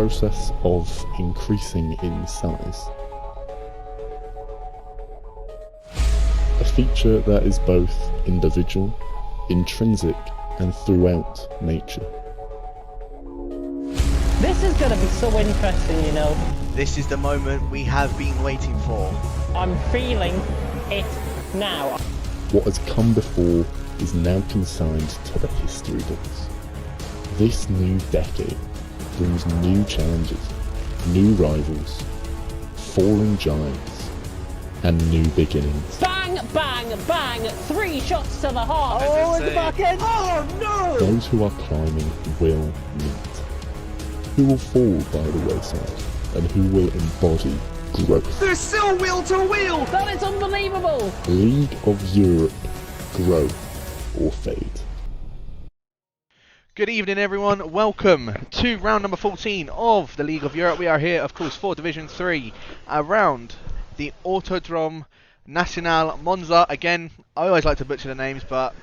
process of increasing in size. A feature that is both individual, intrinsic, and throughout nature. This is going to be so interesting, you know. This is the moment we have been waiting for. I'm feeling it now. What has come before is now consigned to the history books. This new decade brings new challenges, new rivals, falling giants, and new beginnings. Bang, bang, bang! 3 shots to the heart. Oh, in the back end. Oh no! Those who are climbing will meet. Who will fall by the wayside, and who will embody growth. There's still wheel to wheel! That is unbelievable! League of Europe, grow or fade. Good evening everyone, welcome to round number 14 of the League of Europe. We are here of course for Division 3 around the Autodrome Nacional Monza. Again, I always like to butcher the names, but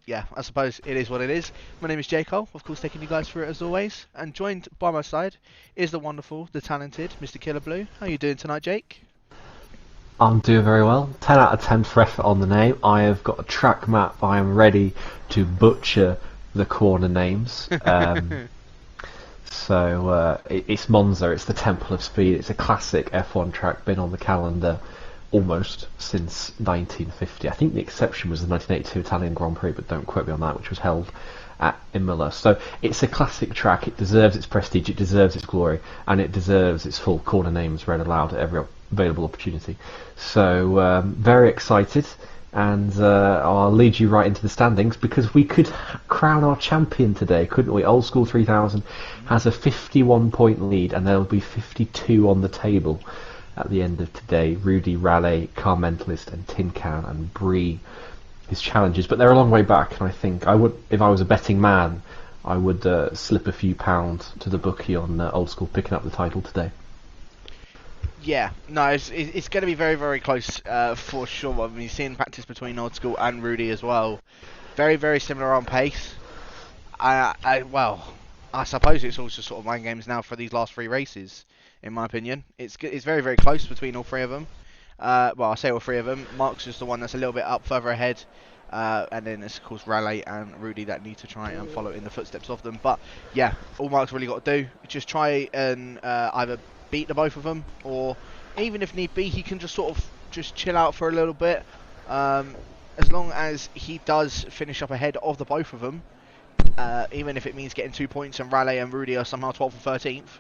yeah, I suppose it is what it is. My name is Jay Cole, of course taking you guys through it as always, and joined by my side is the wonderful, the talented Mr. Killer Blue. How are you doing tonight, Jake? I'm doing very well. 10 out of 10 for effort on the name. I have got a track map. I am ready to butcher the corner names. It's Monza. It's the Temple of Speed. It's a classic F1 track. Been on the calendar almost since 1950. I think the exception was the 1982 Italian Grand Prix, but don't quote me on that, which was held at Imola. So it's a classic track. It deserves its prestige. It deserves its glory, and it deserves its full corner names read aloud at every available opportunity. So very excited, and I'll lead you right into the standings because we could crown our champion today, couldn't we? Old School 3000 has a 51-point lead, and there will be 52 on the table at the end of today. Rudy, Raleigh, Car Mentalist, and Tin Can and Bree, his challenges, but they're a long way back. And I think I would, if I was a betting man, I would slip a few pounds to the bookie on Old School picking up the title today. Yeah, no, it's going to be very, very close for sure. I mean, you've seen practice between Old School and Rudy as well. Very, very similar on pace. Well, I suppose it's also sort of mind games now for these last 3 races, in my opinion. It's very, very close between all 3 of them. Well, I say all 3 of them. Mark's just the one that's a little bit up further ahead. And then it's of course Raleigh and Rudy that need to try and follow in the footsteps of them. But yeah, all Mark's really got to do, just try and either beat the both of them, or even if need be, he can just sort of just chill out for a little bit. As long as he does finish up ahead of the both of them, even if it means getting 2 points and Raleigh and Rudy are somehow 12th or 13th,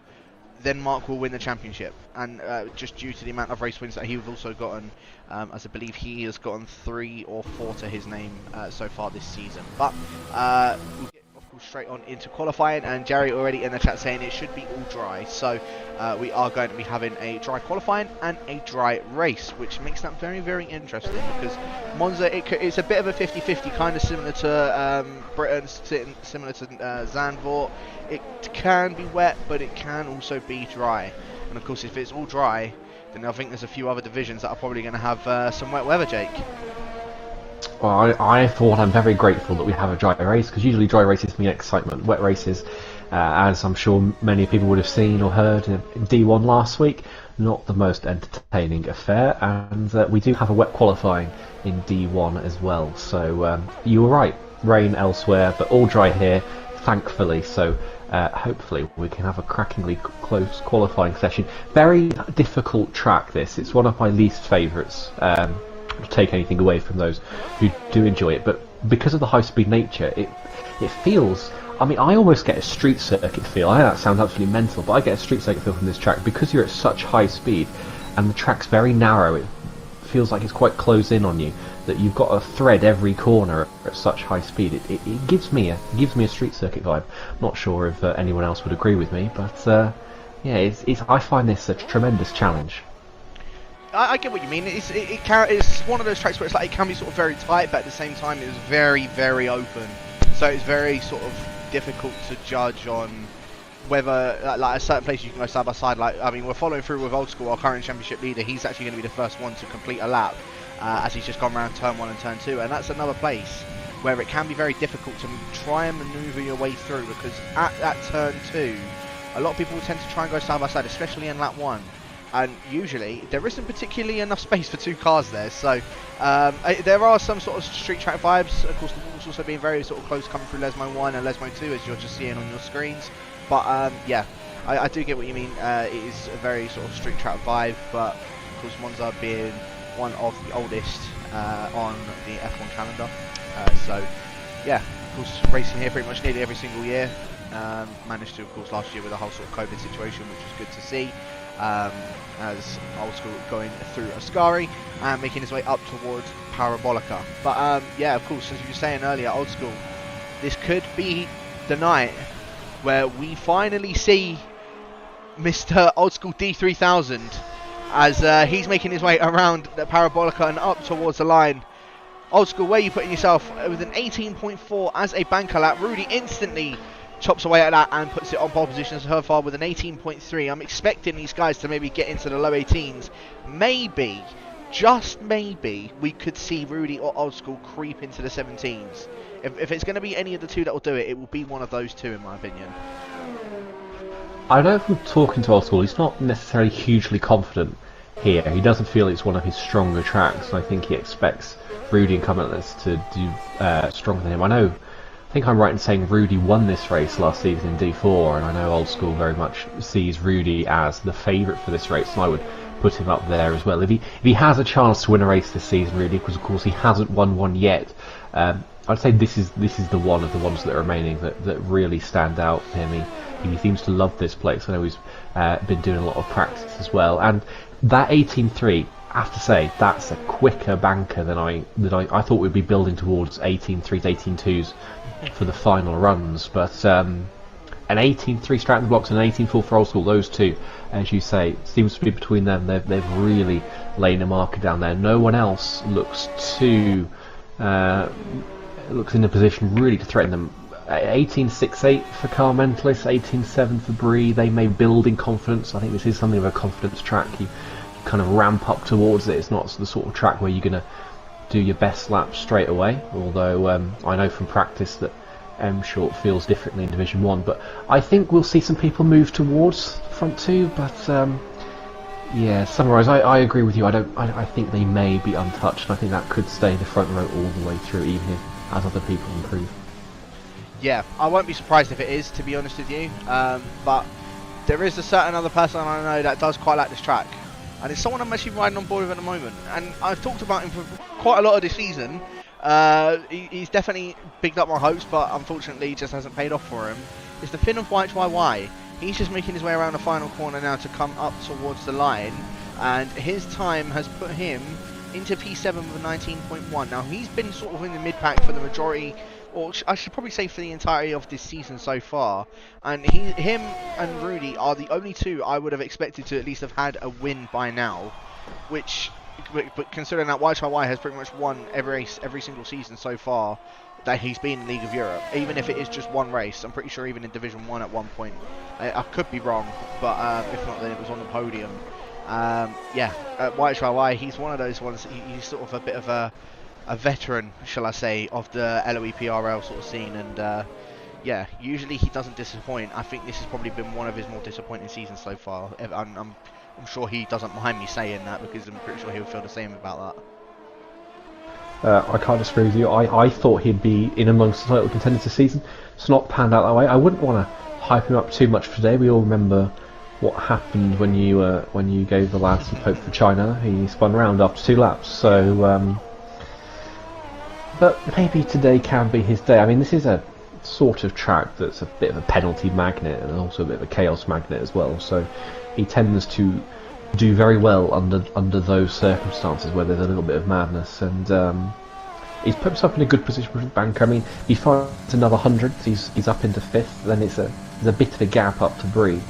then Mark will win the championship. And just due to the amount of race wins that he's also gotten, as I believe he has gotten 3 or 4 to his name so far this season. But we'll get of course straight on into qualifying, and Jerry already in the chat saying it should be all dry. So we are going to be having a dry qualifying and a dry race, which makes that very, very interesting because Monza, it's a bit of a 50-50, kind of similar to Britain, similar to Zandvoort. It can be wet, but it can also be dry. And of course, if it's all dry, then I think there's a few other divisions that are probably going to have some wet weather, Jake. Well, I thought I'm very grateful that we have a dry race, because usually dry races mean excitement. Wet races, as I'm sure many people would have seen or heard in D1 last week, not the most entertaining affair. And we do have a wet qualifying in D1 as well. So you were right, rain elsewhere, but all dry here, thankfully. So hopefully we can have a crackingly close qualifying session. Very difficult track this. It's one of my least favourites. Take anything away from those who do enjoy it, but because of the high-speed nature, it feels, I mean, I almost get a street circuit feel. I know that sounds absolutely mental, but I get a street circuit feel from this track because you're at such high speed and the track's very narrow. It feels like it's quite closed in on you, that you've got to thread every corner at such high speed. It gives me a street circuit vibe. Not sure if anyone else would agree with me, but yeah, I find this a tremendous challenge. I get what you mean. It's one of those tracks where it's like it can be sort of very tight, but at the same time it's very, very open. So it's very sort of difficult to judge on whether, like, a certain place you can go side by side. Like, I mean, we're following through with Old School, our current championship leader. He's actually going to be the first one to complete a lap, as he's just gone around turn 1 and turn 2, and that's another place where it can be very difficult to try and manoeuvre your way through, because at that turn 2, a lot of people tend to try and go side by side, especially in lap 1. And usually there isn't particularly enough space for 2 cars there, so there are some sort of street track vibes. Of course, the walls also being very sort of close coming through Lesmo 1 and Lesmo 2, as you're just seeing on your screens. But yeah, I do get what you mean. It is a very sort of street track vibe, but of course Monza being one of the oldest on the F1 calendar. So yeah, of course racing here pretty much nearly every single year. Managed to, of course, last year with the whole sort of COVID situation, which was good to see. As Old School going through Ascari and making his way up towards Parabolica. But yeah, of course, as you were saying earlier, Old School, this could be the night where we finally see Mr. Old School D3000 as he's making his way around the Parabolica and up towards the line. Old School, where are you putting yourself? With an 18.4 as a banker lap, Rudy instantly chops away at that and puts it on pole position so far with an 18.3. I'm expecting these guys to maybe get into the low 18s. Maybe, just maybe, we could see Rudy or Old School creep into the 17s. If it's going to be any of the two that will do it, it will be one of those two, in my opinion. I know from talking to Old School, he's not necessarily hugely confident here. He doesn't feel it's one of his stronger tracks, and I think he expects Rudy and Cummins to do stronger than him. I think I'm right in saying Rudy won this race last season in D4, and I know Old School very much sees Rudy as the favourite for this race, and I would put him up there as well. If he has a chance to win a race this season, really, because of course he hasn't won one yet, I'd say this is the one of the ones that are remaining that really stand out for him. He seems to love this place. I know he's been doing a lot of practice as well, and that 18.3, I have to say, that's a quicker banker than I thought we'd be building towards 18.3s, 18.2s for the final runs. But an 18.3 Stratton blocks and an 18.4 for Old School, those two, as you say, seems to be between them. They've really laid a marker down there. No one else looks too looks in a position really to threaten them. 18.68 for Car Mentalist, 18.7 for Bree. They may build in confidence. I think this is something of a confidence track. You kind of ramp up towards it. It's not the sort of track where you're going to do your best lap straight away, although I know from practice that M Short feels differently in Division 1, but I think we'll see some people move towards front two. But yeah, summarise, I agree with you. I think they may be untouched. I think that could stay the front row all the way through, even as other people improve. Yeah, I won't be surprised if it is, to be honest with you, but there is a certain other person I know that does quite like this track, and it's someone I'm actually riding on board with at the moment, and I've talked about him for quite a lot of this season. He's definitely bigged up my hopes, but unfortunately it just hasn't paid off for him. It's the Finn of YY. He's just making his way around the final corner now to come up towards the line, and his time has put him into P7 with a 19.1. Now he's been sort of in the mid-pack for the majority, or I should probably say for the entirety of this season so far, and him and Rudy are the only two I would have expected to at least have had a win by now, which, but considering that YY has pretty much won every race every single season so far that he's been in League of Europe, even if it is just one race. I'm pretty sure even in Division 1 at one point, I could be wrong, but if not then it was on the podium. Yeah, YY, he's one of those ones, he's sort of a bit of a veteran, shall I say, of the LOEPRL sort of scene, and yeah, usually he doesn't disappoint. I think this has probably been one of his more disappointing seasons so far. I'm sure he doesn't mind me saying that, because I'm pretty sure he'll feel the same about that. I can't disagree with you. I thought he'd be in amongst the title contenders this season. It's not panned out that way. I wouldn't want to hype him up too much for today. We all remember what happened when you gave the lad some hope for China. He spun around after 2 laps. So, but maybe today can be his day. I mean, this is a sort of track that's a bit of a penalty magnet and also a bit of a chaos magnet as well. So he tends to do very well under those circumstances where there's a little bit of madness, and he's put himself in a good position with banker. I mean, he finds another 100, he's up into 5th. Then there's a bit of a gap up to Bree,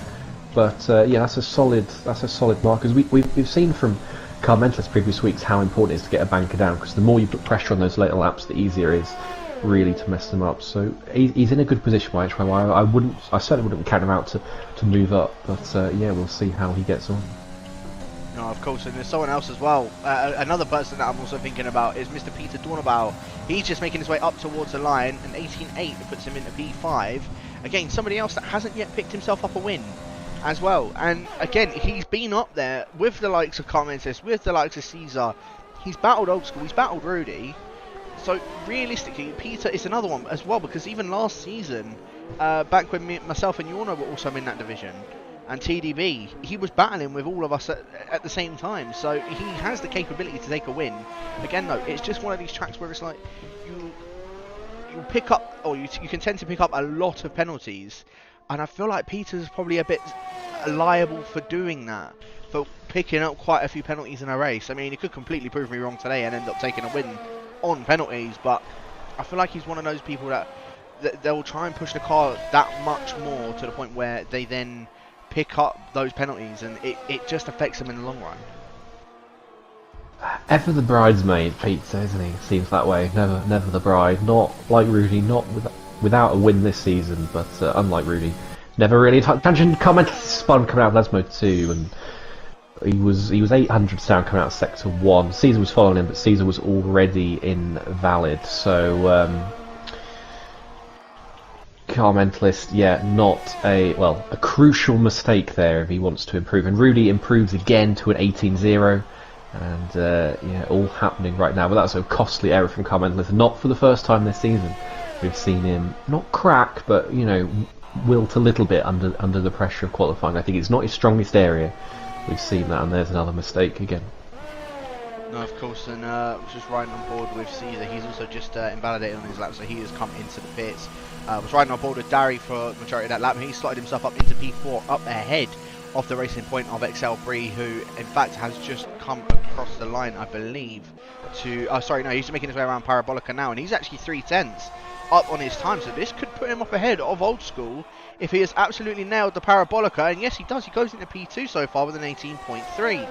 but yeah, that's a solid mark, because we've seen from Car Mentalist previous weeks how important it is to get a banker down, because the more you put pressure on those later laps, the easier it is really to mess them up. So he's in a good position by HYY. I certainly wouldn't count him out to move up, but yeah, we'll see how he gets on. No, of course, and there's someone else as well. Another person that I'm also thinking about is Mr. Peter Dornabau. He's just making his way up towards the line, and 18.8 puts him into P5. again, somebody else that hasn't yet picked himself up a win as well. And again, he's been up there with the likes of Carmentis, with the likes of Caesar. He's battled Old School, he's battled Rudy. So realistically, Peter is another one as well, because even last season, back when myself and Yorno were also in that division, and TDB, he was battling with all of us at the same time. So he has the capability to take a win. Again though, it's just one of these tracks where it's like, you pick up, or you can tend to pick up a lot of penalties. And I feel like Peter's probably a bit liable for doing that, for picking up quite a few penalties in a race. I mean, he could completely prove me wrong today and end up taking a win on penalties, but I feel like he's one of those people that they'll try and push the car that much more to the point where they then pick up those penalties, and it just affects them in the long run. Ever the bridesmaid, Pete, isn't he? Seems that way. Never the bride. Not like Rudy, not without a win this season, but unlike Rudy, never really. Tangent comment spun coming out of Lesmo 2, and he was 800 down coming out of Sector 1. Caesar was following him, but Caesar was already invalid. So car mentalist, yeah, not a crucial mistake there if he wants to improve. And Rudy improves again to an 18-0. And yeah, all happening right now. But that's a costly error from car mentalist. Not for the first time this season. We've seen him not crack, but wilt a little bit under the pressure of qualifying. I think it's not his strongest area. We've seen that, and there's another mistake again. No, of course, and just riding on board with Caesar. He's also just invalidated on his lap, so he has come into the pits. Was riding on board with Dari for the majority of that lap. He slotted himself up into P4, up ahead of the Racing Point of XL3, who in fact has just come across the line, I believe, to... Oh, sorry, no, he's making his way around Parabolica now, and he's actually 3/10 up on his time, so this could put him up ahead of Old School if he has absolutely nailed the Parabolica, and yes, he does. He goes into P2 so far with an 18.3.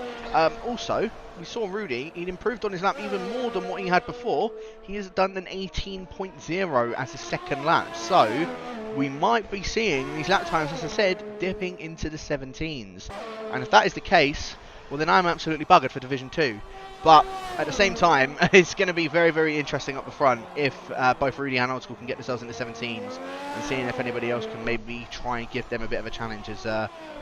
Also, we saw Rudy, he'd improved on his lap even more than what he had before. He has done an 18.0 as a second lap, so we might be seeing these lap times, as I said, dipping into the 17s. And if that is the case, well then I'm absolutely buggered for Division 2. But at the same time, it's going to be very, very interesting up the front if both Rudy and Old School can get themselves in the 17s, and seeing if anybody else can maybe try and give them a bit of a challenge. As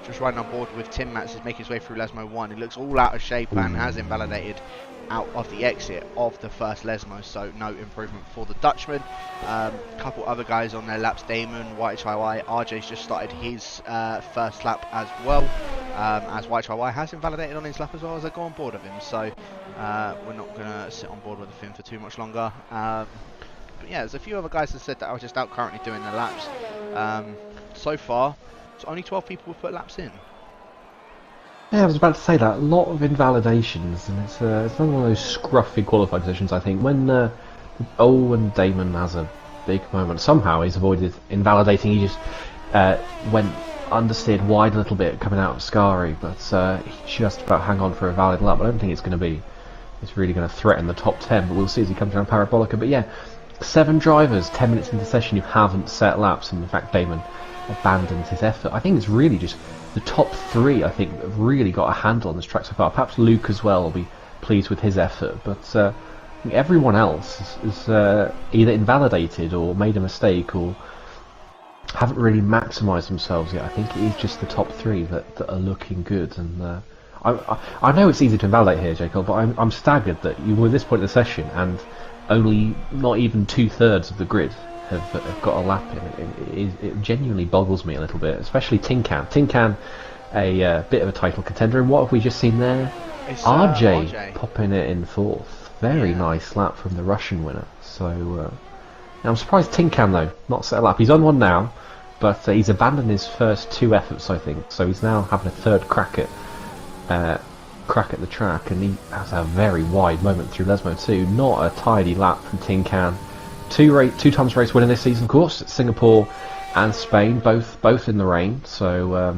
just riding on board with Tim Mats is making his way through Lesmo 1. He looks all out of shape and has invalidated out of the exit of the first Lesmo, so no improvement for the Dutchman. A couple other guys on their laps, Damon, White Chai, RJ's just started his first lap as well, as White Chai has invalidated on his lap as well as I go on board of him, so we're not going to sit on board with him for too much longer. But yeah, there's a few other guys that said that I was just out currently doing their laps. So far, it's only 12 people have put laps in. Yeah, I was about to say that. A lot of invalidations, and it's one of those scruffy qualifying positions, I think. When Owen Damon has a big moment, somehow he's avoided invalidating. He just went understeered wide a little bit coming out of Scari, but he just about hang on for a valid lap. I don't think it's really going to threaten the top 10, but we'll see as he comes down Parabolica. But yeah, 7 drivers, 10 minutes into the session, who haven't set laps, and in fact Damon abandoned his effort. I think it's really just the top 3, I think, that have really got a handle on this track so far. Perhaps Luke as well will be pleased with his effort, but I think everyone else is either invalidated or made a mistake or haven't really maximised themselves yet. I think it is just the top 3 that are looking good, and I know it's easy to invalidate here, Jacob, but I'm staggered that you were at this point in the session and only not even 2/3 of the grid have got a lap in. It genuinely boggles me a little bit, especially Tinkan. Tinkan, a bit of a title contender, and what have we just seen there? It's, RJ popping it in 4th. Very nice lap from the Russian winner. So I'm surprised Tinkan though not set a lap. He's on one now, but he's abandoned his first 2 efforts, I think. So he's now having a 3rd crack at the track, and he has a very wide moment through Lesmo 2. Not a tidy lap from Tinkan. 2 times race winner this season, of course. Singapore and Spain, both in the rain. So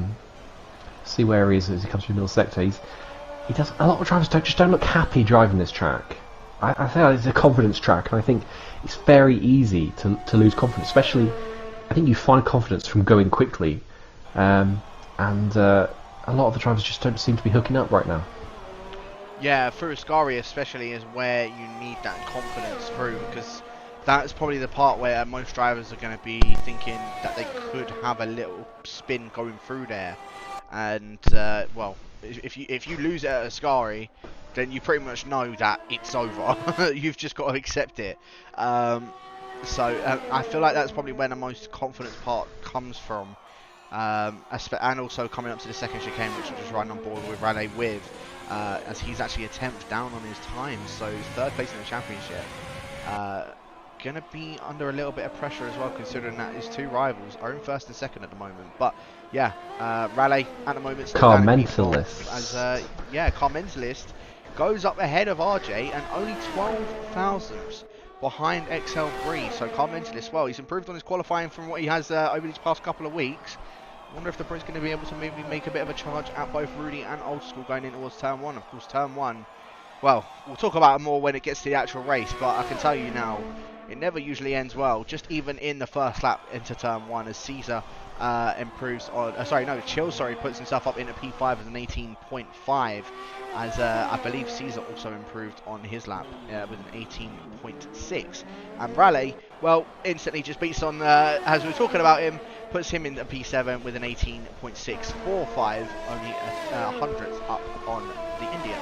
see where he is as he comes through the middle sector. He does a lot of drivers don't look happy driving this track. I think it's a confidence track, and I think it's very easy to lose confidence. Especially, I think you find confidence from going quickly, and a lot of the drivers just don't seem to be hooking up right now. Yeah, through Ascari especially is where you need that confidence through, because that's probably the part where most drivers are going to be thinking that they could have a little spin going through there, and well, if you lose it at Ascari, then you pretty much know that it's over. You've just got to accept it. So I feel like that's probably where the most confidence part comes from, and also coming up to the second chicane, which will just run on board with Raleigh with, as he's actually a 10th down on his time, so he's 3rd place in the championship. Going to be under a little bit of pressure as well, considering that his 2 rivals are in 1st and 2nd at the moment. But yeah, Raleigh at the moment still Car down in Mentalist. P12 as Car Mentalist goes up ahead of RJ and only 12 thousandths behind XL3. So Car Mentalist, well, he's improved on his qualifying from what he has over these past couple of weeks. I wonder if the Brits going to be able to maybe make a bit of a charge at both Rudy and Old School going in towards turn 1. Of course, turn 1, well, we'll talk about it more when it gets to the actual race, but I can tell you now, it never usually ends well, just even in the first lap into turn 1, as Caesar improves on, Chill puts himself up into P5 as an 18.5, as I believe Caesar also improved on his lap with an 18.6. And Raleigh, well, instantly just beats on, as we were talking about him, puts him in the P7 with an 18.645, only a hundredth up on the Indian.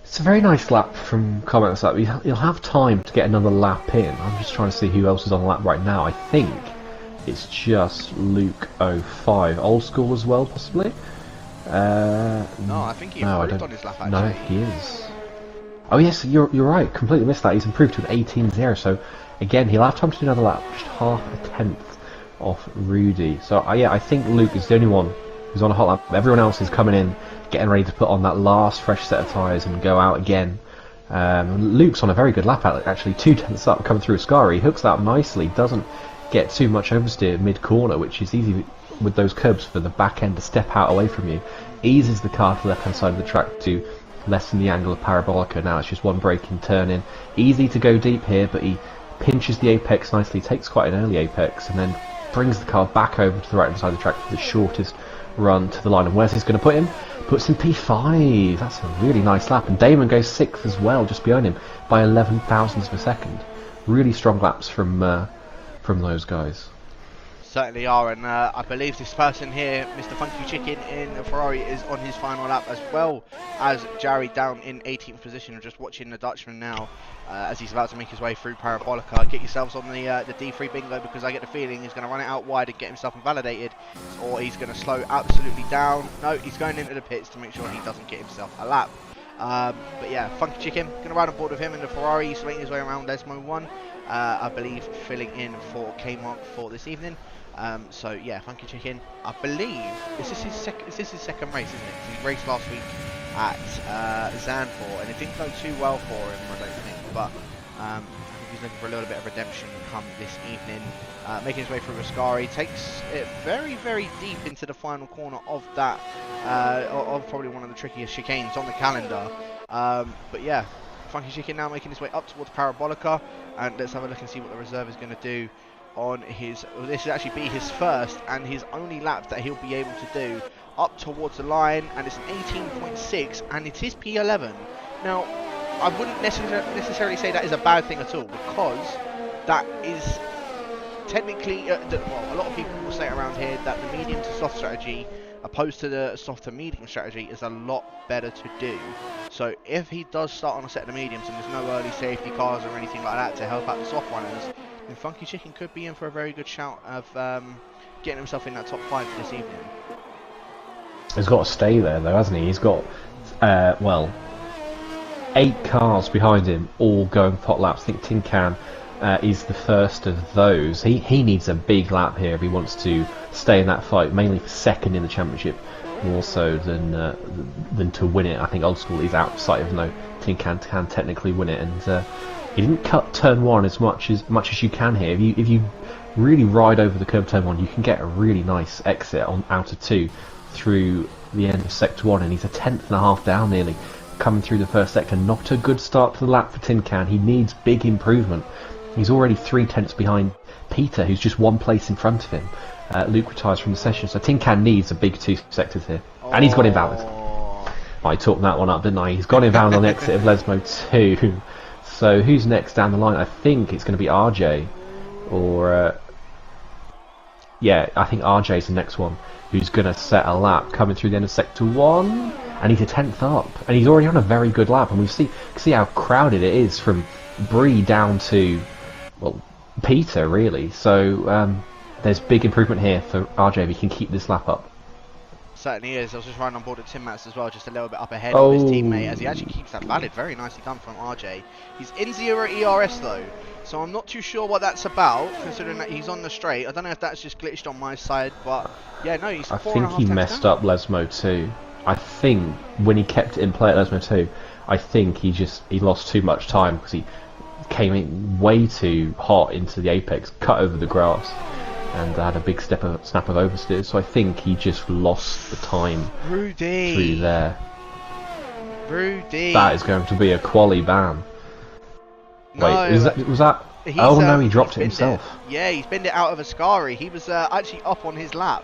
It's a very nice lap from comments that you'll have time to get another lap in. I'm just trying to see who else is on the lap right now. I think it's just Luke 05. Old School as well, possibly? No, I think he improved on his lap, actually. No, he is. Oh yes, you're right. Completely missed that. He's improved to an 18.0. So again, he'll have time to do another lap. Just half a tenth off Rudy. So yeah, I think Luke is the only one who's on a hot lap. Everyone else is coming in, getting ready to put on that last fresh set of tyres and go out again. Luke's on a very good lap, actually, 2 tenths up coming through Ascari. He hooks that up nicely, doesn't get too much oversteer mid-corner, which is easy with those curbs for the back end to step out away from you. Eases the car to the left hand side of the track to lessen the angle of Parabolica. Now it's just one braking turn in. Easy to go deep here, but he pinches the apex nicely, takes quite an early apex, and then brings the car back over to the right hand side of the track for the shortest run to the line. And where's this going to put him? Puts him P5. That's a really nice lap. And Damon goes 6th as well, just behind him by 11 thousandths of a second. Really strong laps from those guys. Certainly are, and I believe this person here, Mr. Funky Chicken in Ferrari, is on his final lap, as well as Jerry down in 18th position. Just watching the Dutchman now as he's about to make his way through Parabolica. Get yourselves on the D3 bingo, because I get the feeling he's going to run it out wide and get himself invalidated, or he's going to slow absolutely down. No, he's going into the pits to make sure he doesn't get himself a lap. But yeah, Funky Chicken, going to ride on board with him in the Ferrari. He's making his way around Lesmo 1, I believe, filling in for K-Mark for this evening. So yeah, Funky Chicken, I believe, is this his second race, isn't it? He raced last week at Zandvoort, and it didn't go too well for him, I don't think, but I think he's looking for a little bit of redemption come this evening. Making his way through Ascari, takes it very, very deep into the final corner of that, of probably one of the trickiest chicanes on the calendar. But yeah, Funky Chicken now making his way up towards Parabolica, and let's have a look and see what the reserve is going to do on his, this will actually be his first and his only lap that he'll be able to do up towards the line, and it's an 18.6 and it is P11. Now, I wouldn't necessarily say that is a bad thing at all, because that is technically, well, a lot of people will say around here that the medium to soft strategy opposed to the soft to medium strategy is a lot better to do. So if he does start on a set of mediums and there's no early safety cars or anything like that to help out the soft runners, then Funky Chicken could be in for a very good shout of getting himself in that top 5 this evening. He's got to stay there though, hasn't he? He's got, well, 8 cars behind him, all going pot laps. I think Tin Can is the first of those. He needs a big lap here if he wants to stay in that fight, mainly for second in the championship, more so than to win it. I think Old School is out of sight, even though Tin Can technically win it, and he didn't cut turn 1 as much as you can here. If you really ride over the curb turn 1, you can get a really nice exit on out of 2 through the end of sector 1, and he's a 10th and a half down nearly coming through the first sector. Not a good start to the lap for Tin Can. He needs big improvement. He's already 3 tenths behind Peter, who's just 1 place in front of him. Luke retires from the session, so Tin Can needs a big 2 sectors here, and he's got invalid. I talked that one up, didn't I? He's got invalid on the exit of Lesmo 2. So who's next down the line? I think it's going to be RJ, or yeah, I think RJ's the next one who's going to set a lap coming through the end of Sector 1, and he's a 10th up, and he's already on a very good lap, and we see how crowded it is from Bree down to, well, Peter, really. So there's big improvement here for RJ if he can keep this lap up. Certainly is. I was just riding on board at Tim Mats as well, just a little bit up ahead of his teammate, as he actually keeps that valid very nicely done from RJ. He's in 0 ERS though, so I'm not too sure what that's about, considering that he's on the straight. I don't know if that's just glitched on my side, but yeah, no, he's 4.5 I think he messed down. up Lesmo 2. I think when he kept it in play at Lesmo 2, I think he lost too much time because he came in way too hot into the apex, cut over the grass, and had a big snap of oversteer. So I think he just lost the time Rudy through there. Rudy. That is going to be a quali ban. No, Wait, was that? Oh no, he dropped it himself. Yeah, he's binned it out of Ascari. He was actually up on his lap,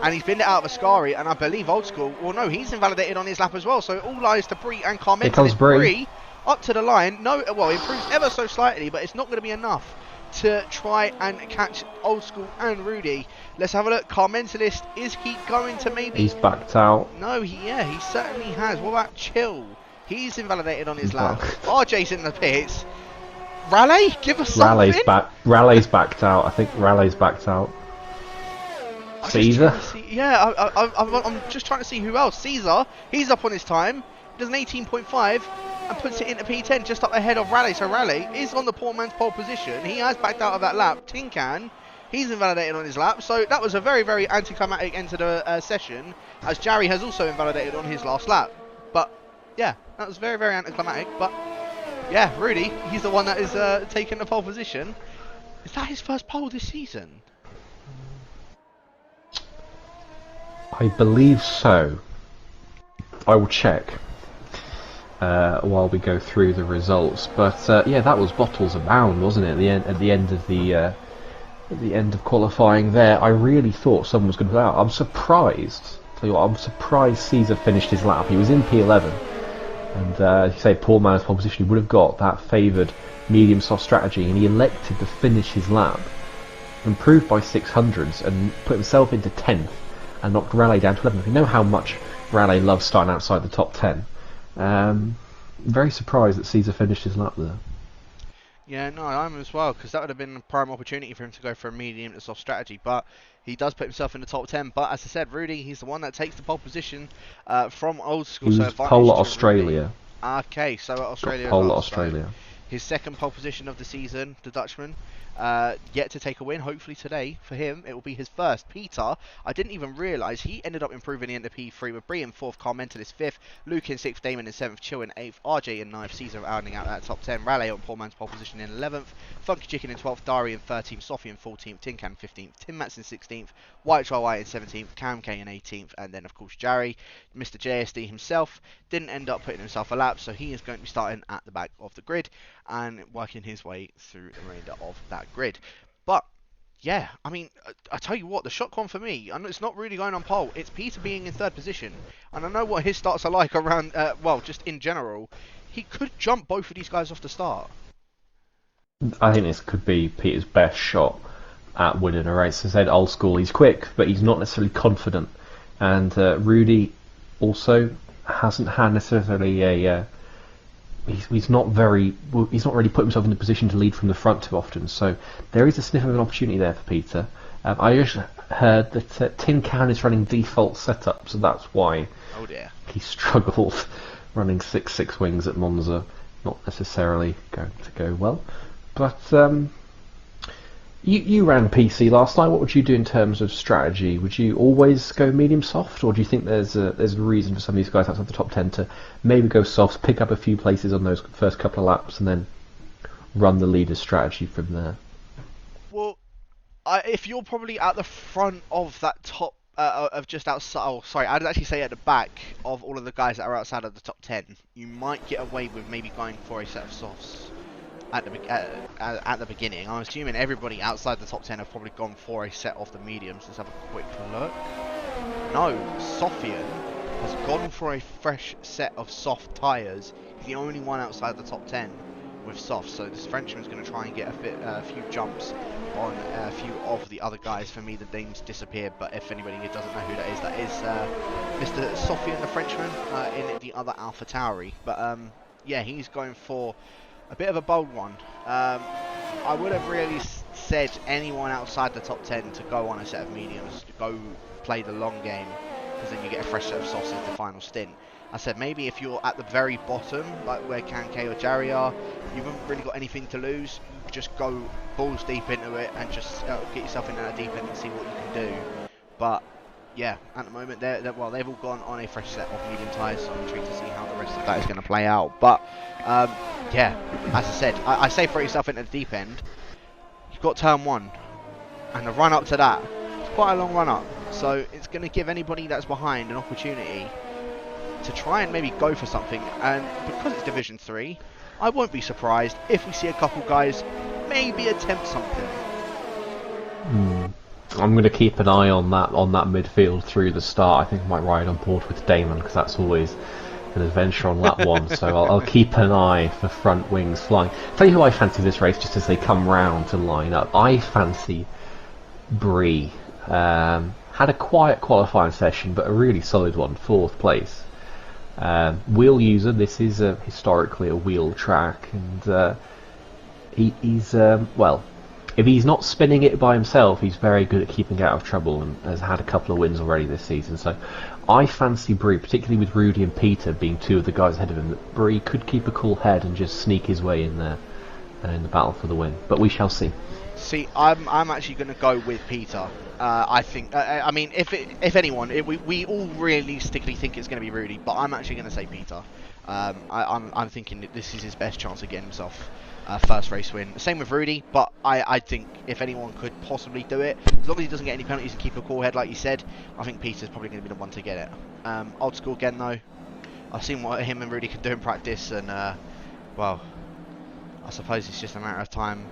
and he's binned it out of Ascari, and I believe Old School, well no, he's invalidated on his lap as well, so it all lies to Bree and Carmentis. Here comes Bree. Up to the line. No, well, improves ever so slightly, but it's not going to be enough to try and catch Old School and Rudy. Let's have a look. Carmentalist, is he going to maybe... He's backed out. No, he certainly has. What about Chill? He's invalidated on his lap. RJ's in the pits. Raleigh, give us something. Raleigh's backed out. I think Raleigh's backed out. Caesar? Yeah, I'm just trying to see who else. Caesar, he's up on his time. He does an 18.5 and puts it into P10 just up ahead of Raleigh. So Raleigh is on the poor man's pole position. He has backed out of that lap. Tin Can, he's invalidated on his lap. So that was a very, very anticlimactic end to the session, as Jarry has also invalidated on his last lap. But yeah, that was very, very anticlimactic. But yeah, Rudy, he's the one that is taking the pole position. Is that his first pole this season? I believe so. I will check while we go through the results. But yeah, that was bottles abound, wasn't it? At the end of qualifying there, I really thought someone was going to go out. I'm surprised. Tell you what, I'm surprised Caesar finished his lap. He was in P11, and as you say, poor man's pole position. He would have got that favoured medium soft strategy, and he elected to finish his lap, improved by 600s, and put himself into 10th, and knocked Raleigh down to 11th. You know how much Raleigh loves starting outside the top 10. Very surprised that Caesar finished his lap there. Yeah, no, I'm as well, because that would have been a prime opportunity for him to go for a medium to soft strategy, but he does put himself in the top 10. But as I said, Rudy, he's the one that takes the pole position from Old School. He was pole at Australia. Okay, so at Australia. Pole at Australia. His second pole position of the season, the Dutchman. Yet to take a win, hopefully today for him it will be his first. Peter, I didn't even realise he ended up improving the end of P3 with Bree in 4th, Carmentalist 5th, Luke in 6th, Damon in 7th, Chill in 8th, RJ in 9th, Caesar rounding out that top 10, Raleigh on poor man's pole position in 11th, Funky Chicken in 12th, Dari in 13th, Sophie in 14th, Tin Can 15th, Tim Mats in 16th, White Try White in 17th, Cam K in 18th, and then of course Jarry, Mr JSD himself, didn't end up putting himself a lap, so he is going to be starting at the back of the grid and working his way through the remainder of that grid. But yeah, I mean, I tell you what, the shotgun for me, I know it's not really going on pole. It's Peter being in 3rd position, and I know what his starts are like around. Well, just in general, he could jump both of these guys off the start. I think this could be Peter's best shot at winning a race. As I said, Old School, he's quick, but he's not necessarily confident. And Rudy also hasn't had necessarily a. He's not really put himself in the position to lead from the front too often. So there is a sniff of an opportunity there for Peter. I just heard that Tin Can is running default setup, so that's why he struggled running 6 wings at Monza. Not necessarily going to go well. But you ran PC last night. What would you do in terms of strategy? Would you always go medium soft, or do you think there's a reason for some of these guys outside the top 10 to maybe go soft, pick up a few places on those first couple of laps, and then run the leader's strategy from there? Well, if you're probably at the front of that top, of just outside, oh sorry, I'd actually say at the back of all of the guys that are outside of the top 10, you might get away with maybe going for a set of softs at the beginning. I'm assuming everybody outside the top 10 have probably gone for a set of the mediums. Let's have a quick look. No, Sofian has gone for a fresh set of soft tyres. He's the only one outside the top 10 with soft, so this Frenchman's going to try and get a few jumps on a few of the other guys. For me, the names disappeared, but if anybody doesn't know who that is Mr. Sofian the Frenchman in the other Alpha Tauri. But yeah, he's going for a bit of a bold one. I would have really said anyone outside the top 10 to go on a set of mediums, to go play the long game, because then you get a fresh set of softs as the final stint. I said maybe if you're at the very bottom, like where Kankei or Jarry are, you haven't really got anything to lose. You just go balls deep into it and just get yourself into that deep end and see what you can do. But yeah, at the moment they've all gone on a fresh set of medium tyres, so I'm intrigued to see how the rest of that is going to play out. But yeah, as I said, I say throw yourself into the deep end. You've got turn 1, and the run up to that, it's quite a long run up, so it's going to give anybody that's behind an opportunity to try and maybe go for something. And because it's Division 3, I won't be surprised if we see a couple guys maybe attempt something. I'm going to keep an eye on that midfield through the start. I think I might ride on board with Damon, because that's always an adventure on lap 1. So I'll keep an eye for front wings flying. Tell you who I fancy this race, just as they come round to line up. I fancy Bree. Had a quiet qualifying session, but a really solid one, 4th place. Wheel user. This is historically a wheel track, and he's well, if he's not spinning it by himself, he's very good at keeping out of trouble, and has had a couple of wins already this season. So I fancy Bree, particularly with Rudy and Peter being 2 of the guys ahead of him, that Bree could keep a cool head and just sneak his way in there in the battle for the win. But we shall see. See, I'm actually going to go with Peter. I think, I mean, if anyone, we all realistically think it's going to be Rudy, but I'm actually going to say Peter. I'm thinking that this is his best chance of getting himself first race win. Same with Rudy, but I think if anyone could possibly do it, as long as he doesn't get any penalties and keep a cool head like you said, I think Peter's probably going to be the one to get it. Old school again though. I've seen what him and Rudy can do in practice, and well, I suppose it's just a matter of time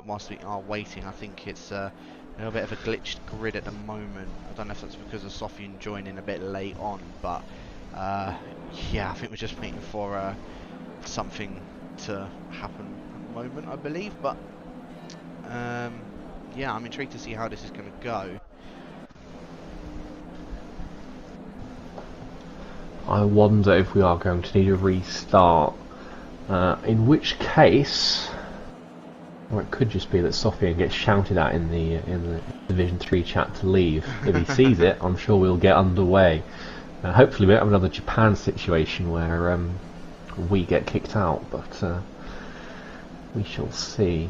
whilst we are waiting. I think it's a little bit of a glitched grid at the moment. I don't know if that's because of Sofian joining a bit late on, but yeah, I think we're just waiting for something to happen at the moment, I believe. But yeah, I'm intrigued to see how this is going to go. I wonder if we are going to need a restart, in which case, or it could just be that Sofian gets shouted at in the Division 3 chat to leave. If he sees it, I'm sure we'll get underway. Hopefully we don't have another Japan situation where we get kicked out, but we shall see.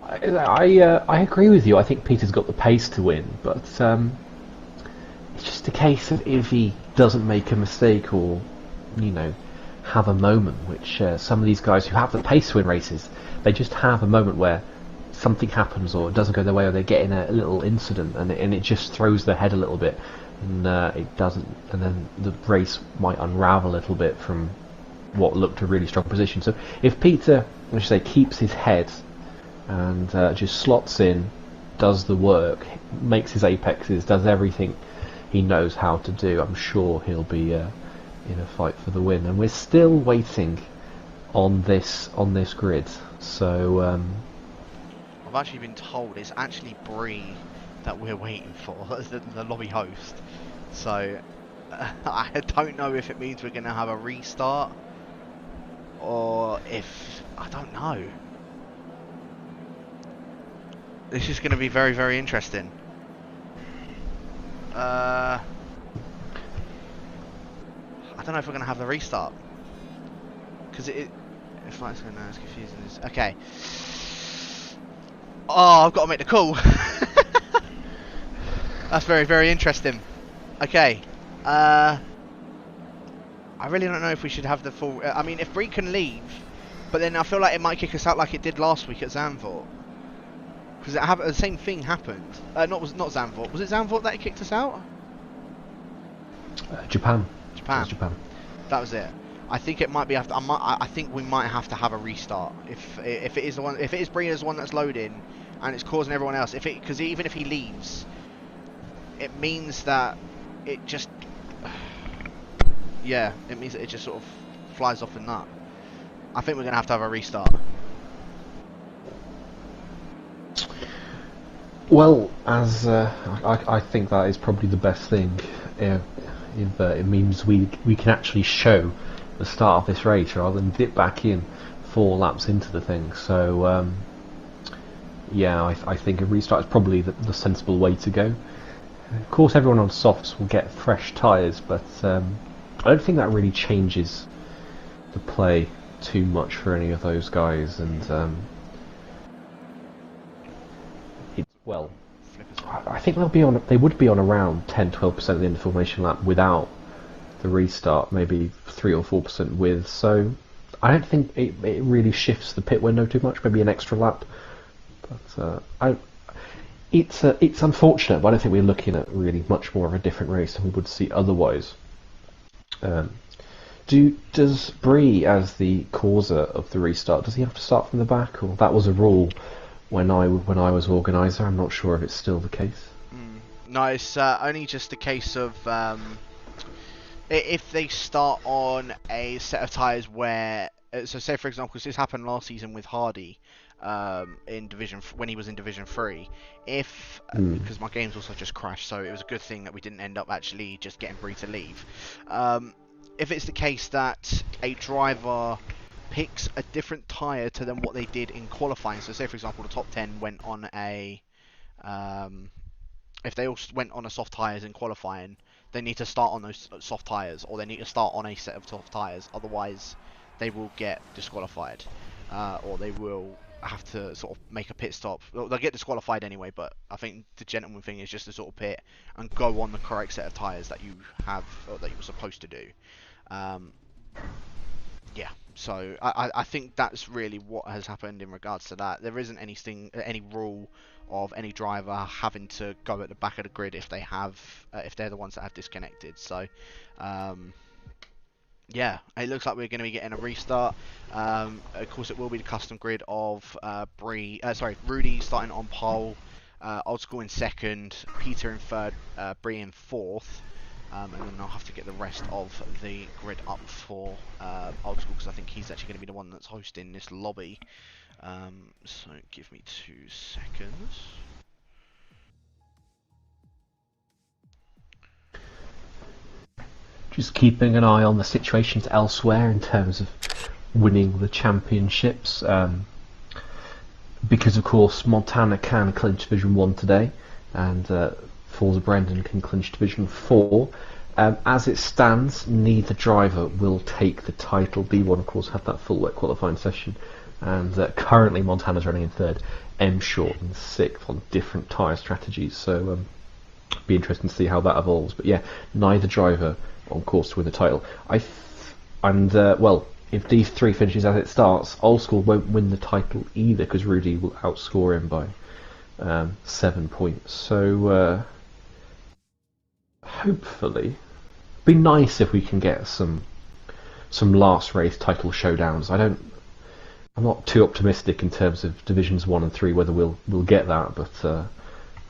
I agree with you. I think Peter's got the pace to win, but it's just a case of if he doesn't make a mistake, or have a moment, which some of these guys who have the pace to win races, they just have a moment where something happens or it doesn't go their way, or they get in a little incident and it just throws their head a little bit, and it doesn't, and then the race might unravel a little bit from what looked a really strong position. So if Peter, let's say, keeps his head and just slots in, does the work, makes his apexes, does everything he knows how to do, I'm sure he'll be in a fight for the win. And we're still waiting on this grid. So I've actually been told it's actually Bree that we're waiting for, the lobby host. So I don't know if it means we're going to have a restart, or if, I don't know. This is going to be very, very interesting. I don't know if we're going to have the restart, because if that's going to it's confusing. Okay. Oh, I've got to make the call. That's very, very interesting. Okay. I really don't know if we should have the full... I mean, if Bree can leave, but then I feel like it might kick us out like it did last week at Zandvoort. Because the same thing happened. Not Zandvoort. Was it Zandvoort that kicked us out? Japan. Japan. That was it. I think it might be after. I think we might have to have a restart if it is the one. If it is Brina's one that's loading, and it's causing everyone else. Because even if he leaves, it means that it just. Yeah, it means that it just sort of flies off in that. I think we're going to have a restart. Well, as I think that is probably the best thing. If it means we can actually show the start of this race rather than dip back in 4 laps into the thing. So yeah, I think a restart is probably the sensible way to go. Of course, everyone on softs will get fresh tyres, but I don't think that really changes the play too much for any of those guys. And well, I think they would be on around 10-12% of the end of formation lap without the restart, maybe 3 or 4% with. So I don't think it really shifts the pit window too much. Maybe an extra lap, but it's unfortunate. But I don't think we're looking at really much more of a different race than we would see otherwise. Does Bree, as the causer of the restart, does he have to start from the back, or that was a rule when I was organizer? I'm not sure if it's still the case. No, it's only just a case of if they start on a set of tyres where, so say for example, this happened last season with Hardy in when he was in Division 3. If because my games also just crashed, so it was a good thing that we didn't end up actually just getting Bree to leave. If it's the case that a driver picks a different tyre to than what they did in qualifying, so say for example the top 10 went on a if they all went on a soft tyres in qualifying, they need to start on those soft tyres, or they need to start on a set of soft tyres, otherwise they will get disqualified, or they will have to sort of make a pit stop. They'll get disqualified anyway, but I think the gentleman thing is just to sort of pit and go on the correct set of tyres that you have, or that you were supposed to do. Yeah, so I think that's really what has happened in regards to that. There isn't any rule of any driver having to go at the back of the grid if they're the ones that have disconnected. So yeah, it looks like we're going to be getting a restart. Of course, it will be the custom grid of Rudy starting on pole, Old School in second, Peter in third, Bree in fourth. And then I'll have to get the rest of the grid up for Old School, because I think he's actually going to be the one that's hosting this lobby. So give me 2 seconds. Just keeping an eye on the situations elsewhere in terms of winning the championships, because of course Montana can clinch Division 1 today, and Forza Brendan can clinch Division 4. As it stands, neither driver will take the title. B1 of course had that full wet qualifying session, and currently Montana's running in third, M Short in sixth on different tyre strategies, so be interesting to see how that evolves. But yeah, neither driver on course to win the title. Well, if D3 finishes as it starts, Old School won't win the title either, because Rudy will outscore him by 7 points. So hopefully, be nice if we can get some last race title showdowns. I'm not too optimistic in terms of Divisions 1 and 3 whether we'll get that, but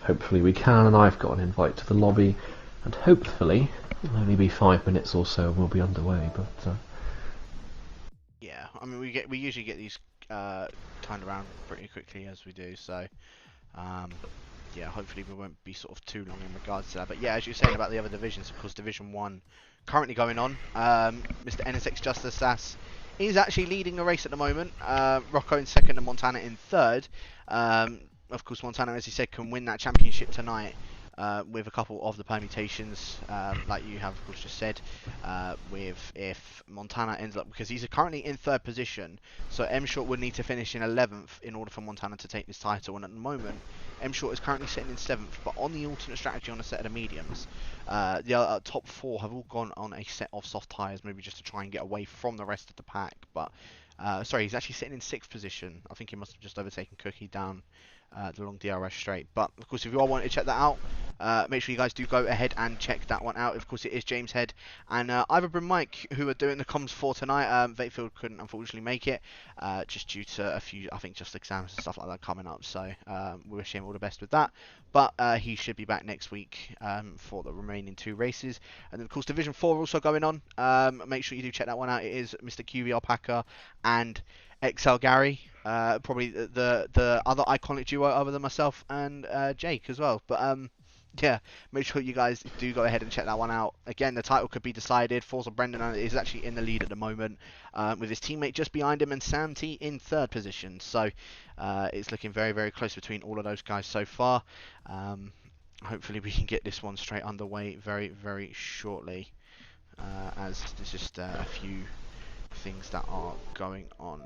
hopefully we can. And I've got an invite to the lobby, and hopefully it'll only be 5 minutes or so and we'll be underway. But yeah, I mean we usually get these turned around pretty quickly as we do, so yeah, hopefully we won't be sort of too long in regards to that. But yeah, as you're saying about the other divisions, of course, Division 1 currently going on. Mr. NSX Justice Sass is actually leading the race at the moment. Rocco in second and Montana in third. Of course, Montana, as he said, can win that championship tonight with a couple of the permutations, like you have, of course, just said. With if Montana ends up, because he's currently in third position, so M Short would need to finish in 11th in order for Montana to take this title. And at the moment, M Short is currently sitting in 7th, but on the alternate strategy on a set of the mediums, the top 4 have all gone on a set of soft tyres, maybe just to try and get away from the rest of the pack. But sorry, he's actually sitting in 6th position. I think he must have just overtaken Cookie down the long DRS straight. But of course, if you all want to check that out, make sure you guys do go ahead and check that one out. Of course, it is James Head and Ivor and Mike who are doing the comms for tonight. Vatefield couldn't unfortunately make it, just due to a few, I think, just exams and stuff like that coming up. So we wish him all the best with that. But he should be back next week for the remaining 2 races. And then, of course, Division 4 also going on. Make sure you do check that one out. It is Mr. QV Alpaca and XL Gary. Probably the other iconic duo other than myself and Jake as well. But yeah, make sure you guys do go ahead and check that one out. Again, the title could be decided. Forza Brendan is actually in the lead at the moment, with his teammate just behind him and Sam T in 3rd position. So it's looking very, very close between all of those guys so far. Hopefully we can get this one straight underway very, very shortly, as there's just a few things that are going on.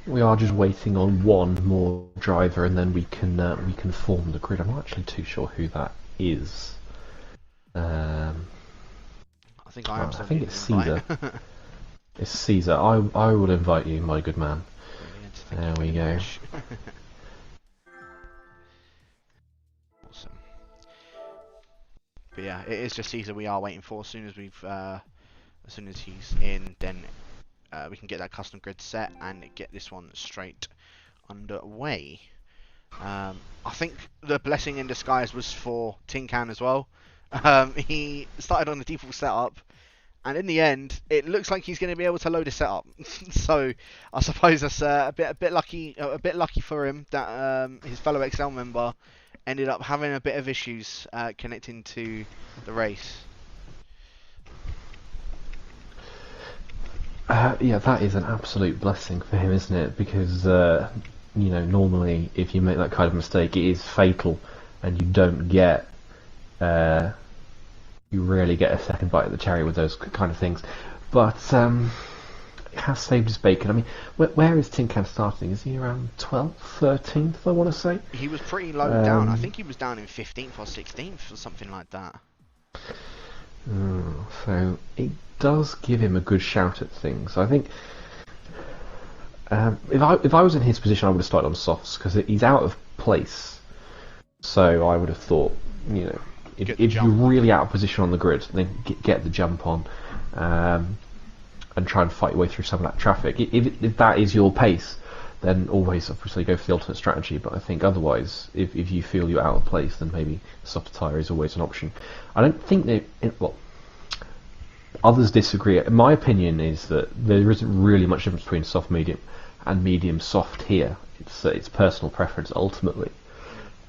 We are just waiting on one more driver, and then we can form the grid. I'm not actually too sure who that is. I think I am. I think it's Caesar. It's Caesar. I will invite you, my good man. There we go. Awesome. But yeah, it is just Caesar we are waiting for. As soon as he's in, then we can get that custom grid set and get this one straight underway. I think the blessing in disguise was for Tin Can as well. He started on the default setup, and in the end, it looks like he's going to be able to load a setup. So I suppose that's a bit lucky for him that his fellow XL member ended up having a bit of issues connecting to the race. Yeah, that is an absolute blessing for him, isn't it? Because you know, normally if you make that kind of mistake, it is fatal, and you don't get, you rarely get a second bite at the cherry with those kind of things. But it has saved his bacon. I mean, where is Tin Can starting? Is he around 12th, 13th? I want to say. He was pretty low down. I think he was down in 15th or 16th or something like that. So it does give him a good shout at things. I think if I was in his position, I would have started on softs because he's out of place. So I would have thought, you know, if you're really out of position on the grid, then get the jump on and try and fight your way through some of that traffic. If that is your pace, then always obviously go for the ultimate strategy. But I think otherwise, if you feel you're out of place, then maybe soft tyre is always an option. I don't think well, others disagree. My opinion is that there isn't really much difference between soft medium and medium soft here. It's personal preference ultimately.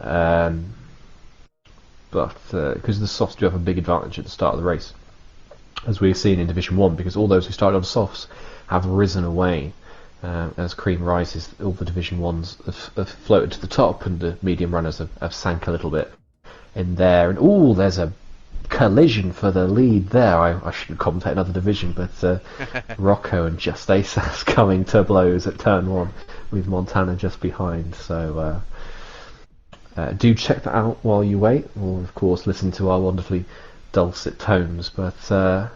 But because the softs do have a big advantage at the start of the race, as we've seen in Division 1, because all those who started on softs have risen away. As cream rises, all the Division 1s have floated to the top, and the medium runners have sank a little bit in there. And there's a collision for the lead there. I shouldn't commentate another division, but Rocco and Just Asas coming to blows at turn 1 with Montana just behind. So do check that out while you wait, or of course listen to our wonderfully dulcet tones. But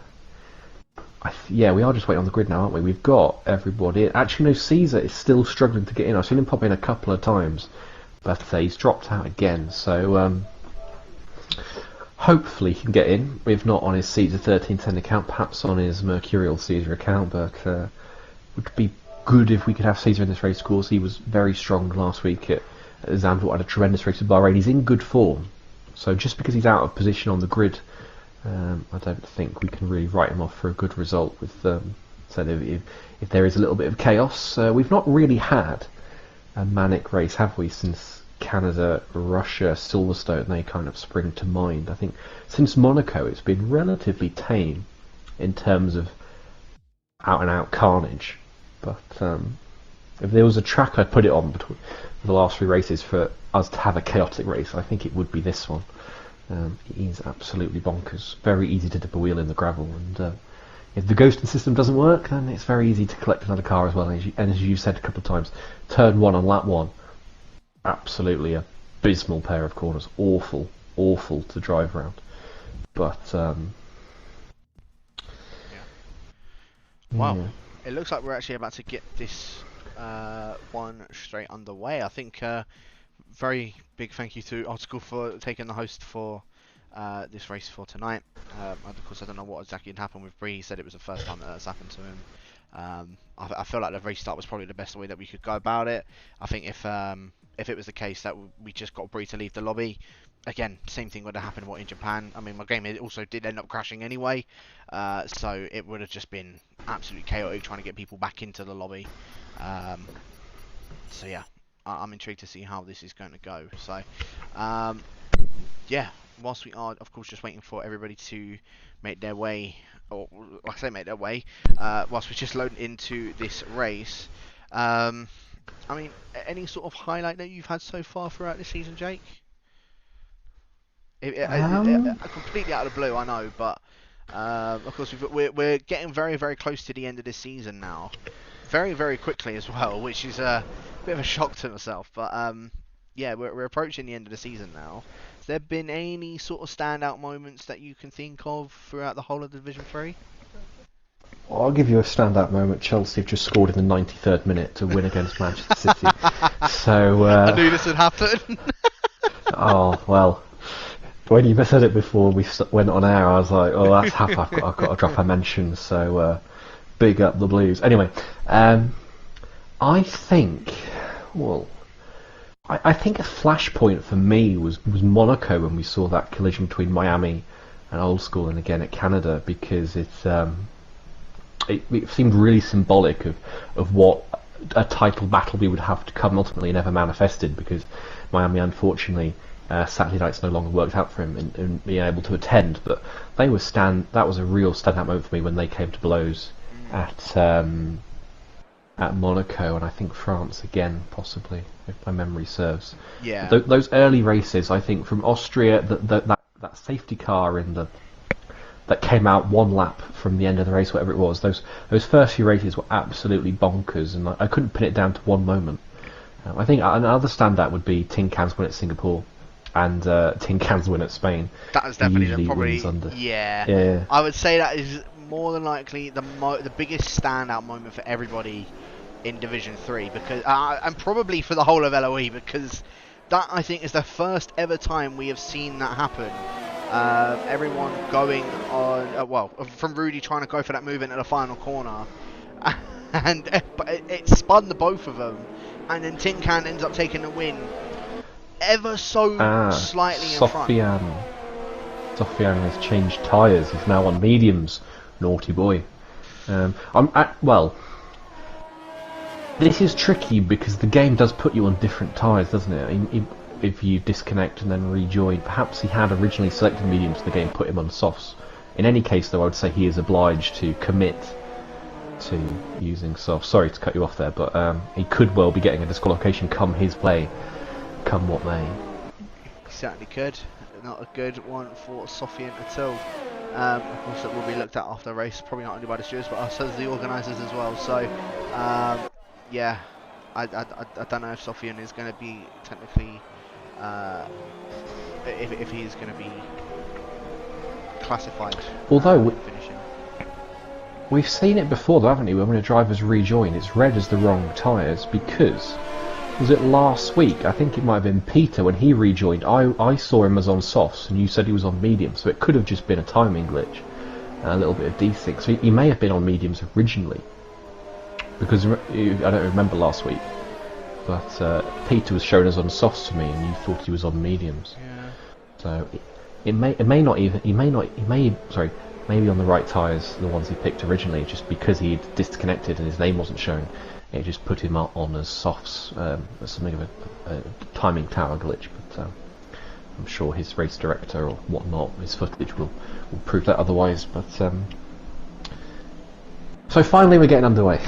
yeah, we are just waiting on the grid now, aren't we? We've got everybody. Actually, no, Caesar is still struggling to get in. I've seen him pop in a couple of times, but he's dropped out again. So hopefully he can get in. If not on his Caesar 1310 account, perhaps on his Mercurial Caesar account. But it would be good if we could have Caesar in this race. Of course, he was very strong last week at Zandvoort, had a tremendous race at Bahrain. He's in good form. So just because he's out of position on the grid, I don't think we can really write him off for a good result. With so if there is a little bit of chaos, we've not really had a manic race, have we, since Canada, Russia, Silverstone? They kind of spring to mind. I think since Monaco, it's been relatively tame in terms of out and out carnage. But if there was a track I'd put it on between the last 3 races for us to have a chaotic race, I think it would be this one. It is absolutely bonkers. Very easy to dip a wheel in the gravel, and if the ghosting system doesn't work, then it's very easy to collect another car as well. And as you said a couple of times, turn 1 on lap 1, absolutely abysmal pair of corners. Awful to drive around. But Wow, yeah. it looks like we're actually about to get this one straight underway. I think very big thank you to Article for taking the host for this race for tonight. Of course, I don't know what exactly had happened with Bree. He said it was the first time that that's happened to him. I feel like the restart was probably the best way that we could go about it. I think if it was the case that we just got Bree to leave the lobby, again, same thing would have happened in Japan. I mean, my game also did end up crashing anyway, so it would have just been absolutely chaotic trying to get people back into the lobby. So yeah, I'm intrigued to see how this is going to go. So yeah, whilst we are, of course, just waiting for everybody to make their way, or like I say, make their way, whilst we're just loading into this race. I mean, any sort of highlight that you've had so far throughout this season, Jake? Completely out of the blue, I know, but of course we're getting very, very close to the end of this season now, very, very quickly as well, which is a bit of a shock to myself. But yeah, we're approaching the end of the season now. Has there been any sort of standout moments that you can think of throughout the whole of Division 3? Well, I'll give you a standout moment. Chelsea have just scored in the 93rd minute to win against Manchester City. So I knew this would happen. Oh well. When you said it before we went on air, I was like, "Oh, that's half. I've got to drop a mention." So, big up the Blues. Anyway, I think, I think a flashpoint for me was Monaco when we saw that collision between Miami and Old School, and again at Canada, because it seemed really symbolic of what a title battle we would have to come. Ultimately, never manifested because Miami, unfortunately. Saturday nights no longer worked out for him in being able to attend, but that was a real standout moment for me when they came to blows at Monaco, and I think France again, possibly, if my memory serves. Yeah. Those early races, I think, from Austria, that safety car that came out one lap from the end of the race, whatever it was. Those first few races were absolutely bonkers, and I couldn't pin it down to one moment. I think another standout would be Tin Can's win at Singapore. And Tin Can's win at Spain. That was definitely probably yeah. I would say that is more than likely the biggest standout moment for everybody in Division 3, because and probably for the whole of LOE, because that, I think, is the first ever time we have seen that happen. Everyone going on, from Rudy trying to go for that move into the final corner, and it spun the both of them, and then Tin Can ends up taking the win. Ever so slightly in front. Sofian has changed tyres. He's now on mediums. Naughty boy. This is tricky because the game does put you on different tyres, doesn't it? If you disconnect and then rejoin. Perhaps he had originally selected mediums. The game put him on softs. In any case, though, I would say he is obliged to commit to using softs. Sorry to cut you off there, but he could well be getting a disqualification come his way. Come what may. He certainly could. Not a good one for Sofian at all. Of course, it will be looked at after the race, probably not only by the stewards, but us as the organisers as well. So, yeah, I don't know if Sofian is going to be technically, if he is going to be classified. Although finishing. We've seen it before, though, haven't we? When a driver's rejoin, it's read as the wrong tyres because. Was it last week? I think it might have been Peter when he rejoined. I saw him as on softs, and you said he was on mediums, so it could have just been a timing glitch, a little bit of desync. So he may have been on mediums originally, because I don't remember last week. But Peter was shown as on softs to me, and you thought he was on mediums. Yeah. So it may be on the right tyres, the ones he picked originally, just because he had disconnected and his name wasn't shown. It just put him on as softs, as something of a timing tower glitch, but I'm sure his race director or whatnot, his footage will prove that otherwise. But so finally we're getting underway.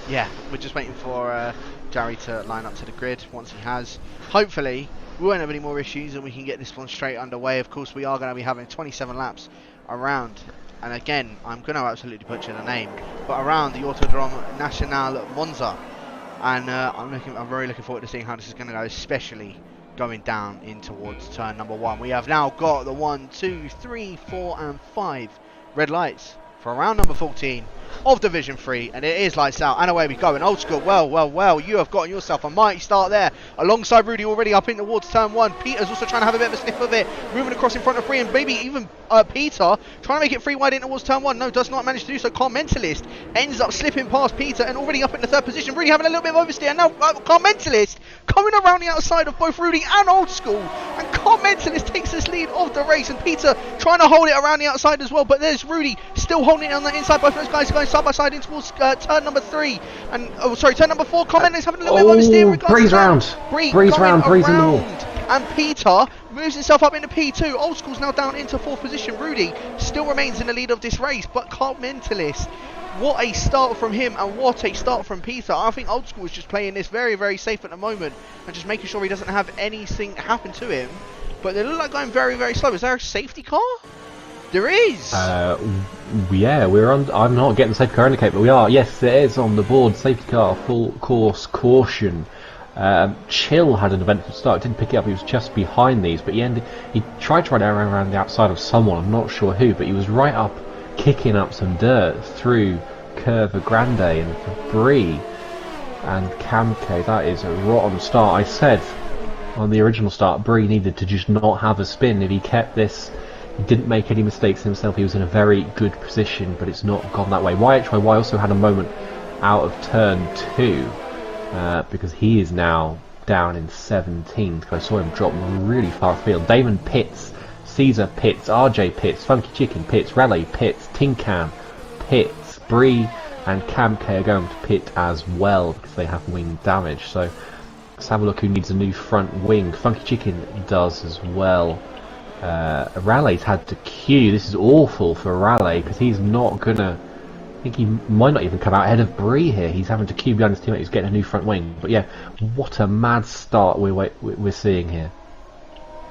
Yeah, we're just waiting for Jerry to line up to the grid. Once he has, hopefully we won't have any more issues and we can get this one straight underway. Of course, we are going to be having 27 laps around. And again, I'm going to absolutely butcher the name, but around the Autodrome National Monza, and I'm really looking forward to seeing how this is going to go, especially going down in towards turn number 1. We have now got the 1, 2, 3, 4, and 5 red lights for round number 14 of Division 3, and it is lights out, and away we go. And Old School, well, you have gotten yourself a mighty start there, alongside Rudy already up in towards turn 1. Peter's also trying to have a bit of a sniff of it, moving across in front of Bree, and maybe even Peter trying to make it 3 wide in towards turn 1. No, does not manage to do so. Car Mentalist ends up slipping past Peter and already up in the 3rd position. Rudy having a little bit of oversteer, and now Car Mentalist coming around the outside of both Rudy and Old School, and Car Mentalist takes this lead of the race, and Peter trying to hold it around the outside as well, but there's Rudy still holding it on the inside. Both of those guys are going side by side in towards turn number 3, and turn number 4. Car Mentalist having a little bit of oversteer. Breeze round. Breeze round, Breeze in the wall. And Peter moves himself up into P2. Old School's now down into 4th position. Rudy still remains in the lead of this race, but Car Mentalist, what a start from him and what a start from Peter. I think Old School is just playing this very, very safe at the moment and just making sure he doesn't have anything happen to him. But they look like going very, very slow. Is there a safety car? There is. Yeah, we're on. I'm not getting the safety car indicator, but we are. Yes, there is on the board. Safety car, full course caution. Chill had an eventful start. Didn't pick it up. He was just behind these, but he tried to ride around the outside of someone. I'm not sure who, but he was right up, kicking up some dirt through Curva Grande and Bree and Camke. That is a rotten start. I said on the original start, Bree needed to just not have a spin. If he kept this, he didn't make any mistakes himself, he was in a very good position, but it's not gone that way. YHYY also had a moment out of turn 2, because he is now down in 17th. I saw him drop really far field. Damon pits, Caesar pits, RJ pits, Funky Chicken pits, Raleigh pits, Tinkan pits, Bree and Camke are going to pit as well because they have wing damage. So let's have a look who needs a new front wing. Funky Chicken does as well. Raleigh's had to queue. This is awful for Raleigh because he's not gonna. I think he might not even come out ahead of Bree here. He's having to queue behind his teammate who's getting a new front wing. But yeah, what a mad start we're seeing here.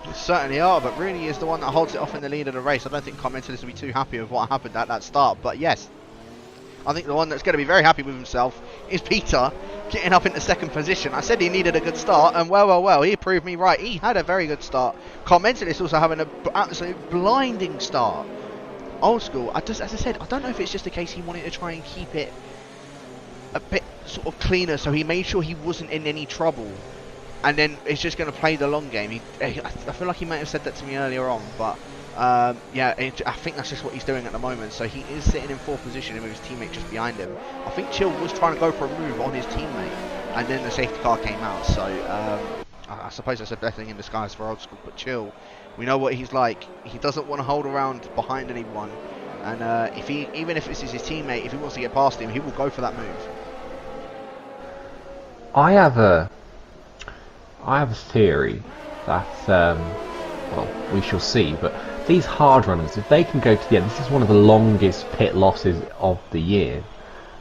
You certainly are, but Rooney is the one that holds it off in the lead of the race. I don't think commenters will be too happy with what happened at that start, but yes, I think the one that's going to be very happy with himself is Peter, getting up into 2nd position. I said he needed a good start, and well, he proved me right. He had a very good start. Commentalist also having an absolute blinding start. Old School, as I said, I don't know if it's just a case he wanted to try and keep it a bit sort of cleaner, so he made sure he wasn't in any trouble. And then it's just going to play the long game. I feel like he might have said that to me earlier on, but yeah, I think that's just what he's doing at the moment. So he is sitting in 4th position with his teammate just behind him. I think Chill was trying to go for a move on his teammate, and then the safety car came out. So I suppose that's a blessing in disguise for Old School. But Chill, we know what he's like. He doesn't want to hold around behind anyone, and even if this is his teammate, if he wants to get past him, he will go for that move. I have a theory that, well, we shall see, but these hard runners, if they can go to the end, this is one of the longest pit losses of the year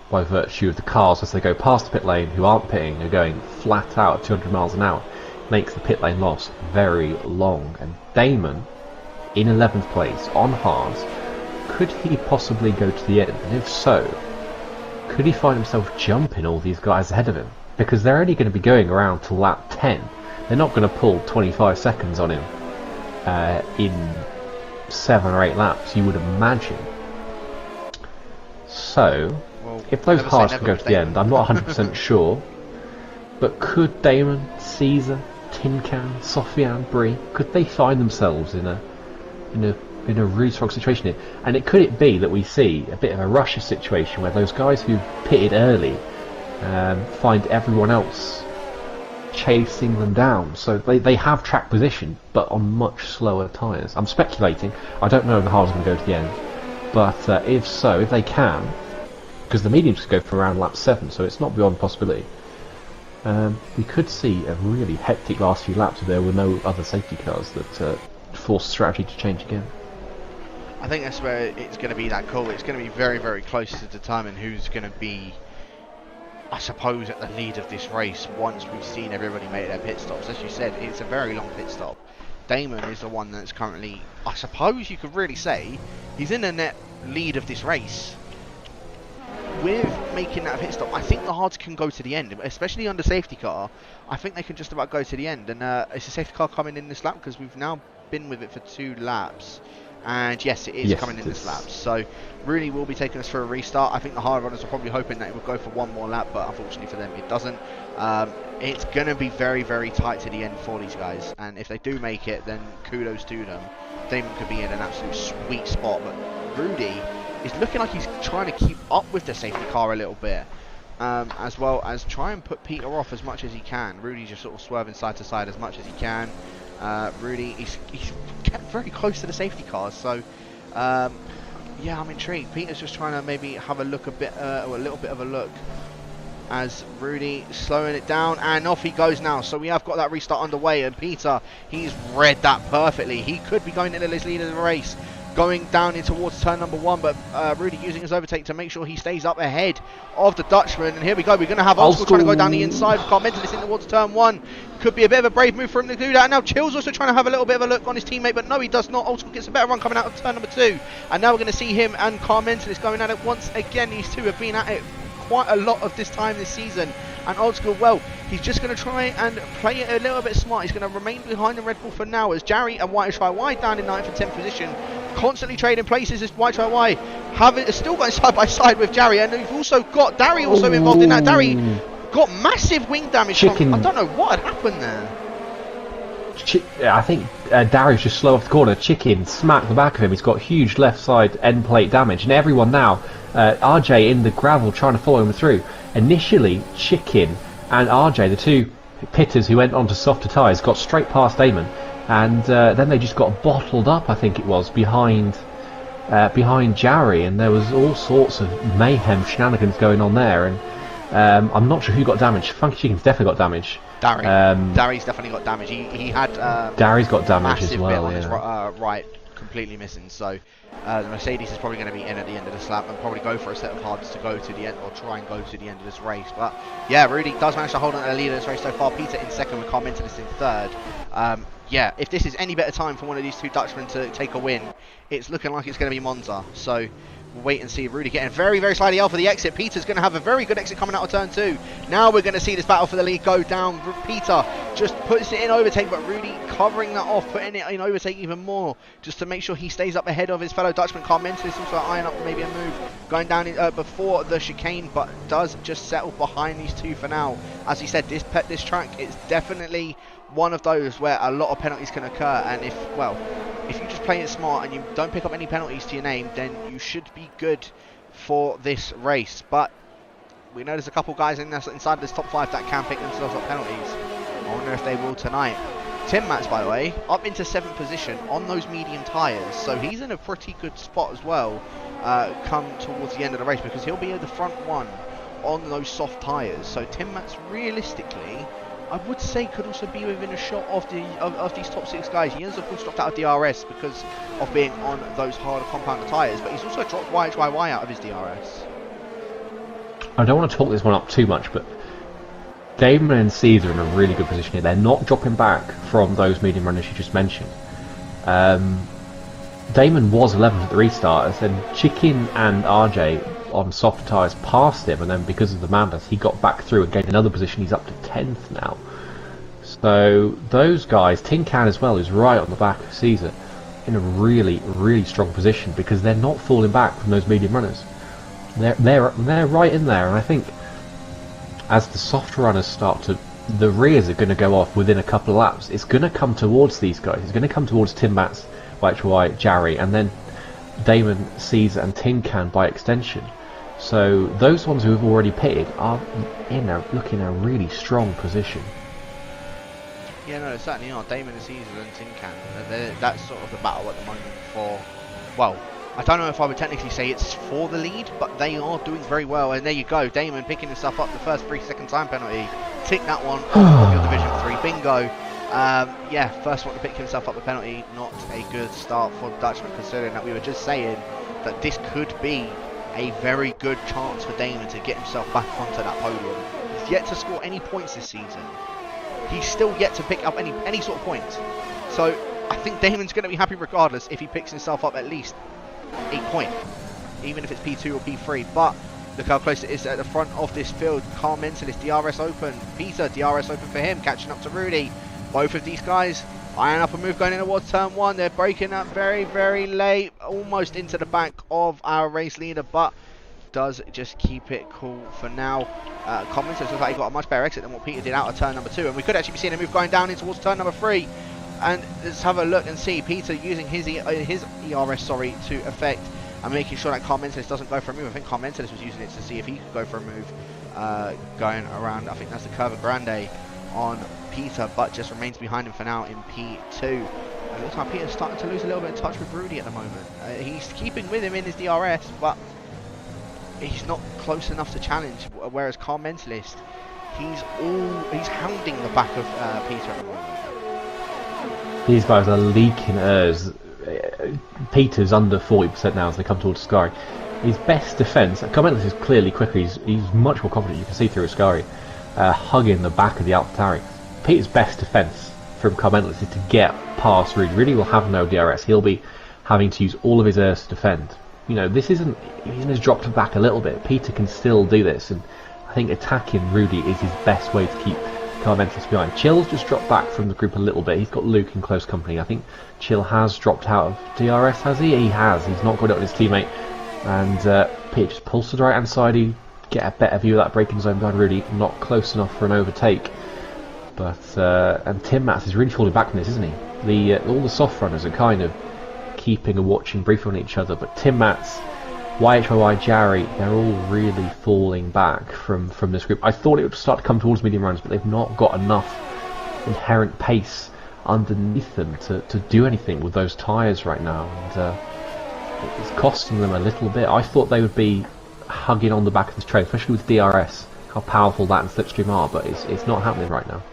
by virtue of the cars as they go past the pit lane who aren't pitting are going flat out at 200 miles an hour. Makes the pit lane loss very long. And Damon, in 11th place on hards, could he possibly go to the end? And if so, could he find himself jumping all these guys ahead of him? Because they're only going to be going around to lap 10. They're not going to pull 25 seconds on him in 7 or 8 laps, you would imagine. So, well, if those hards can go to the end, I'm not 100% sure. But could Damon, Caesar, Tinkan, Sofian, Bree, could they find themselves in a really strong situation here? And could it be that we see a bit of a Russia situation where those guys who pitted early find everyone else chasing them down, so they have track position but on much slower tyres. I'm speculating, I don't know if the hards are going to go to the end, but if so, if they can, because the mediums could go for around lap 7, so it's not beyond possibility, we could see a really hectic last few laps if there were no other safety cars that force strategy to change again. I think that's where it's going to be that call. It's going to be very, very close to determine who's going to be, I suppose, at the lead of this race once we've seen everybody make their pit stops. As you said, it's a very long pit stop. Damon is the one that's currently, I suppose you could really say, he's in the net lead of this race. With making that pit stop, I think the hards can go to the end, especially under safety car. I think they can just about go to the end, and it's a safety car coming in this lap because we've now been with it for 2 laps. And yes, it is Yes, coming it in this is. lap. So Rooney will be taking us for a restart. I think the hard runners are probably hoping that it would go for one more lap, but unfortunately for them, it doesn't. It's going to be very, very tight to the end for these guys. And if they do make it, then kudos to them. Damon could be in an absolute sweet spot, but Rudy is looking like he's trying to keep up with the safety car a little bit. As well as try and put Peter off as much as he can. Rudy just sort of swerving side to side as much as he can. Rudy, he's getting very close to the safety cars, so yeah, I'm intrigued. Peter's just trying to maybe have a look a little bit of a look as Rudy slowing it down, and off he goes now. So we have got that restart underway, and Peter, he's read that perfectly. He could be going into this lead of the race, going down in towards turn number 1, but Rudy using his overtake to make sure he stays up ahead of the Dutchman. And here we go, we're going to have Oldskool trying to go down the inside. Carmentelis in towards turn 1. Could be a bit of a brave move for him to do that. And now Chill's also trying to have a little bit of a look on his teammate, but no, he does not. Oldskool gets a better run coming out of turn number 2. And now we're going to see him and Carmentelis going at it once again. These two have been at it quite a lot of this time this season. And Oldskool, well, he's just going to try and play it a little bit smart. He's going to remain behind the Red Bull for now, as Jarry and White Try Wide down in 9th and 10th position, constantly trading places as White Try Wide still going side by side with Jarry. And we've also got Darry also involved in that. Darry got massive wing damage from, I don't know what had happened there. I think Darry's just slow off the corner. Chicken smacked the back of him. He's got huge left side end plate damage, and everyone now, RJ in the gravel trying to follow him through. Initially, Chicken and RJ, the two pitters who went onto softer tyres, got straight past Damon, and then they just got bottled up, I think it was, behind Jarry, and there was all sorts of mayhem shenanigans going on there. And I'm not sure who got damaged. Funky Chicken's definitely got damage. Darry. Darry's definitely got damage. He had Darry's got damage as well. Bit on his right, completely missing. So the Mercedes is probably going to be in at the end of this lap and probably go for a set of hards to go to the end, or try and go to the end of this race. But yeah, Rudy does manage to hold on to the lead of this race so far. Peter in second with Carmentelis in third. Yeah, if this is any better time for one of these two Dutchmen to take a win, it's looking like it's going to be Monza. So we'll wait and see. Rudy getting very, very slightly out for the exit. Peter's going to have a very good exit coming out of turn 2. Now we're going to see this battle for the lead go down. Peter just puts it in overtake, but Rudy covering that off, putting it in overtake even more, just to make sure he stays up ahead of his fellow Dutchman. Carmentelis also eyeing up maybe a move going down before the chicane, but does just settle behind these two for now. As he said, this track is definitely one of those where a lot of penalties can occur, and if you just play it smart and you don't pick up any penalties to your name, then you should be good for this race. But we know there's a couple guys inside this top 5 that can pick themselves up penalties. I wonder if they will tonight. Tim Mats, by the way, up into 7th position on those medium tyres, so he's in a pretty good spot as well come towards the end of the race, because he'll be at the front one on those soft tyres. So Tim Mats, realistically, I would say could also be within a shot of these top 6 guys. He has of course dropped out of DRS because of being on those harder compound tyres, but he's also dropped YHYY out of his DRS. I don't want to talk this one up too much, but Damon and Caesar are in a really good position here. They're not dropping back from those medium runners you just mentioned. Damon was 11th at the restarters, and Chicken and RJ on soft tyres passed him, and then because of the Mandas he got back through and gained another position. He's up to 10th now. So those guys, Tin Can as well, is right on the back of Caesar, in a really, really strong position, because they're not falling back from those medium runners. They're right in there, and I think as the soft runners start to, the rears are going to go off within a couple of laps. It's going to come towards these guys. It's going to come towards Tim Mats, White, Jarry, and then Damon, Caesar, and Tin Can by extension. So those ones who have already pitted are looking in a really strong position. Yeah, no, they certainly are. Damon and Caesar and Tin Can. That's sort of the battle at the moment for, well, I don't know if I would technically say it's for the lead, but they are doing very well. And there you go, Damon picking himself up the first 3-second time penalty. Tick that one off your Division 3 bingo. Yeah, first one to pick himself up the penalty. Not a good start for the Dutchman, considering that we were just saying that this could be a very good chance for Damon to get himself back onto that podium. He's yet to score any points this season. He's still yet to pick up any sort of points. So I think Damon's going to be happy regardless if he picks himself up at least a point, even if it's P2 or P3. But look how close it is at the front of this field. Carmentelis, DRS open. Peter, DRS open for him, catching up to Rudy. Both of these guys Eyeing up a move going in towards turn 1. They're breaking up very, very late, almost into the back of our race leader, but does just keep it cool for now. Comments looks like he got a much better exit than what Peter did out of turn number 2, and we could actually be seeing a move going down in towards turn number 3. And let's have a look and see Peter using his ERS, to effect and making sure that Carmentelis doesn't go for a move. I think Carmentelis was using it to see if he could go for a move going around. I think that's the Curva Grande on Peter, but just remains behind him for now in P2. It looks like Peter's starting to lose a little bit of touch with Rudy at the moment. He's keeping with him in his DRS, but he's not close enough to challenge. Whereas Carmentelis, he's hounding the back of Peter at the moment. These guys are leaking airs. Peter's under 40% now as they come towards Ascari. His best defence, Carmentelis is clearly quicker, he's much more confident, you can see through Ascari, hugging the back of the AlphaTauri. Peter's best defence from Carmentelis is to get past Rudy. Rudy will have no DRS, he'll be having to use all of his airs to defend. You know, this isn't, even has dropped back a little bit, Peter can still do this, and I think attacking Rudy is his best way to keep Carmentelis behind. Chill's just dropped back from the group a little bit. He's got Luke in close company. I think Chill has dropped out of DRS, has he? He has. He's not got it on his teammate. And Peter just pulls to the right hand side. He get a better view of that braking zone behind Rudy. Not close enough for an overtake. But and Tim Mats is really falling back from this, isn't he? All the soft runners are kind of keeping and watching briefly on each other. But Tim Mats, YHYY, Jarry, they're all really falling back from this group. I thought it would start to come towards medium runs, but they've not got enough inherent pace underneath them to do anything with those tyres right now, and it's costing them a little bit. I thought they would be hugging on the back of this train, especially with DRS, how powerful that and Slipstream are, but it's not happening right now.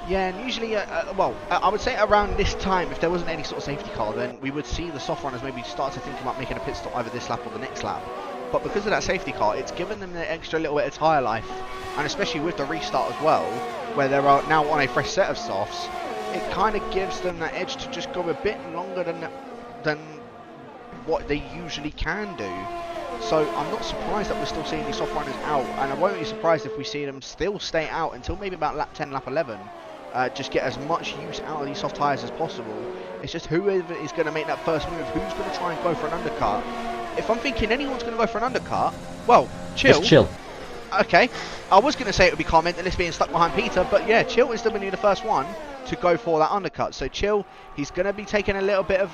Yeah, and usually, I would say around this time, if there wasn't any sort of safety car, then we would see the soft runners maybe start to think about making a pit stop either this lap or the next lap. But because of that safety car, it's given them the extra little bit of tyre life, and especially with the restart as well, where they're now on a fresh set of softs, it kind of gives them that edge to just go a bit longer than what they usually can do. So I'm not surprised that we're still seeing these soft runners out, and I won't be surprised if we see them still stay out until maybe about lap 10, lap 11. Just get as much use out of these soft tyres as possible. It's just whoever is going to make that first move, who's going to try and go for an undercut. If I'm thinking anyone's going to go for an undercut, well, Chill. It's Chill. Okay, I was going to say it would be Carmentelis being stuck behind Peter, but yeah, Chill is still going to be the first one to go for that undercut. So Chill, he's going to be taking a little bit of,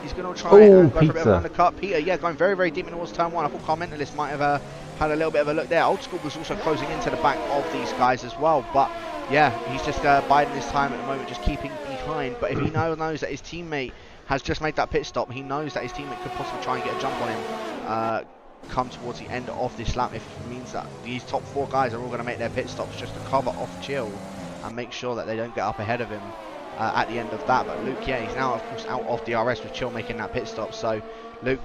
he's going to try and go for a bit of an undercut. Peter, yeah, going very, very deep in towards turn 1. I thought Carmentelis might have had a little bit of a look there. Old School was also closing into the back of these guys as well, but yeah, he's just biding his time at the moment, just keeping behind. But if he knows that his teammate has just made that pit stop, he knows that his teammate could possibly try and get a jump on him come towards the end of this lap, if it means that these top 4 guys are all going to make their pit stops just to cover off Chill and make sure that they don't get up ahead of him at the end of that. But Luke, yeah, he's now of course out of DRS with Chill making that pit stop, so Luke,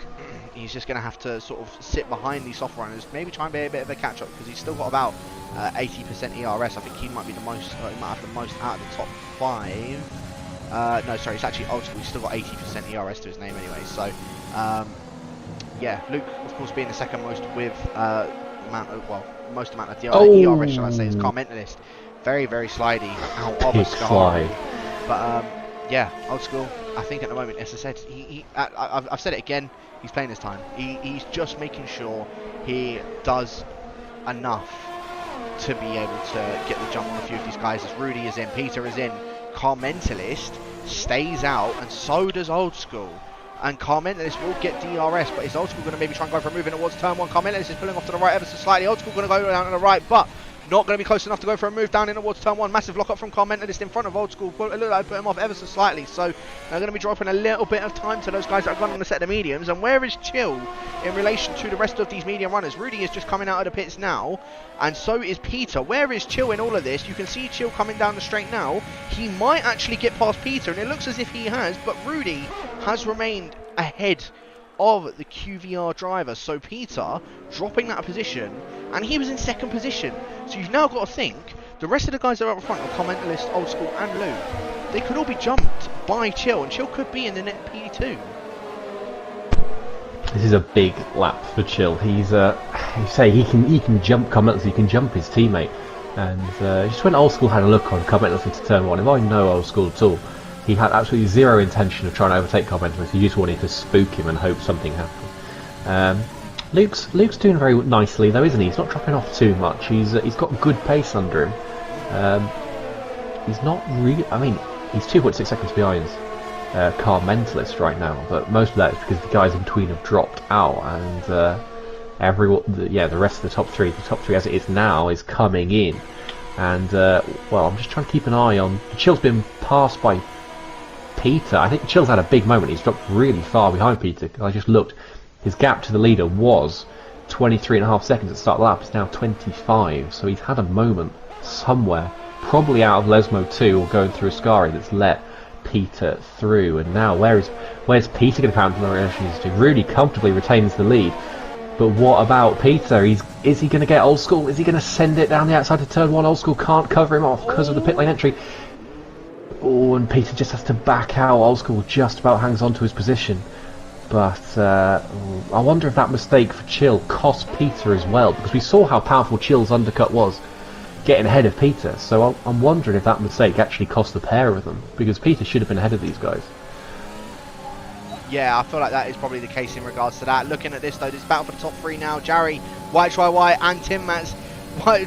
he's just going to have to sort of sit behind these soft runners, maybe try and be a bit of a catch up, because he's still got about 80% ERS. I think he might be the most, he might have the most out of the top 5. No, sorry, it's actually Old School. He's still got 80% ERS to his name anyway. So, yeah, Luke, of course, being the second most with most amount of ERS, shall I say, is Carmentelis. Very, very slidey out of a slide. But yeah, Old School, I think at the moment, as I said, I've said it again, he's playing his time. He's just making sure he does enough to be able to get the jump on a few of these guys. As Rudy is in, Peter is in, Carmentelis stays out, and so does Old School. And Carmentelis will get DRS, but is Old School going to maybe try and go for a move in towards turn 1? Carmentelis is pulling off to the right ever so slightly. Old School going to go down to the right, but not going to be close enough to go for a move down in towards turn 1. Massive lock up from Carmentelis in front of Old School. It looked like put him off ever so slightly. So they're going to be dropping a little bit of time to those guys that are going on the set of mediums. And where is Chill in relation to the rest of these medium runners? Rudy is just coming out of the pits now, and so is Peter. Where is Chill in all of this? You can see Chill coming down the straight now. He might actually get past Peter, and it looks as if he has, but Rudy has remained ahead of the QVR driver. So Peter dropping that position, and he was in second position. So you've now got to think the rest of the guys that are up front, Carmentelis, Old School and Luke, they could all be jumped by Chill, and Chill could be in the net P2. This is a big lap for Chill. He's you say he can jump Carmentelis, he can jump his teammate, And just when Old School had a look on Carmentalist into turn 1, if I know Old School at all, he had absolutely zero intention of trying to overtake Carmentalist. He just wanted to spook him and hope something happened. Luke's doing very nicely though, isn't he? He's not dropping off too much. He's got good pace under him. He's not really. I mean, he's 2.6 seconds behind Carmentalist right now, but most of that is because the guys in between have dropped out, and the rest of the top three as it is now is coming in. And well, I'm just trying to keep an eye on. Chill's been passed by Peter. I think Chill's had a big moment. He's dropped really far behind Peter. I just looked. His gap to the leader was 23.5 seconds at the start of the lap. It's now 25. So he's had a moment somewhere, probably out of Lesmo 2 or going through Ascari, that's let Peter through. And now where's Peter going to pound the relations to? Rudy comfortably retains the lead. But what about Peter? Is he going to get Old School? Is he going to send it down the outside of turn 1? Old School can't cover him off because of the pit lane entry. Oh, and Peter just has to back out. Old School just about hangs on to his position. But I wonder if that mistake for Chill cost Peter as well, because we saw how powerful Chill's undercut was getting ahead of Peter. So I'm wondering if that mistake actually cost the pair of them, because Peter should have been ahead of these guys. Yeah, I feel like that is probably the case in regards to that. Looking at this though, this battle for the top 3 now. Jarry, YHYY and Tim Mats.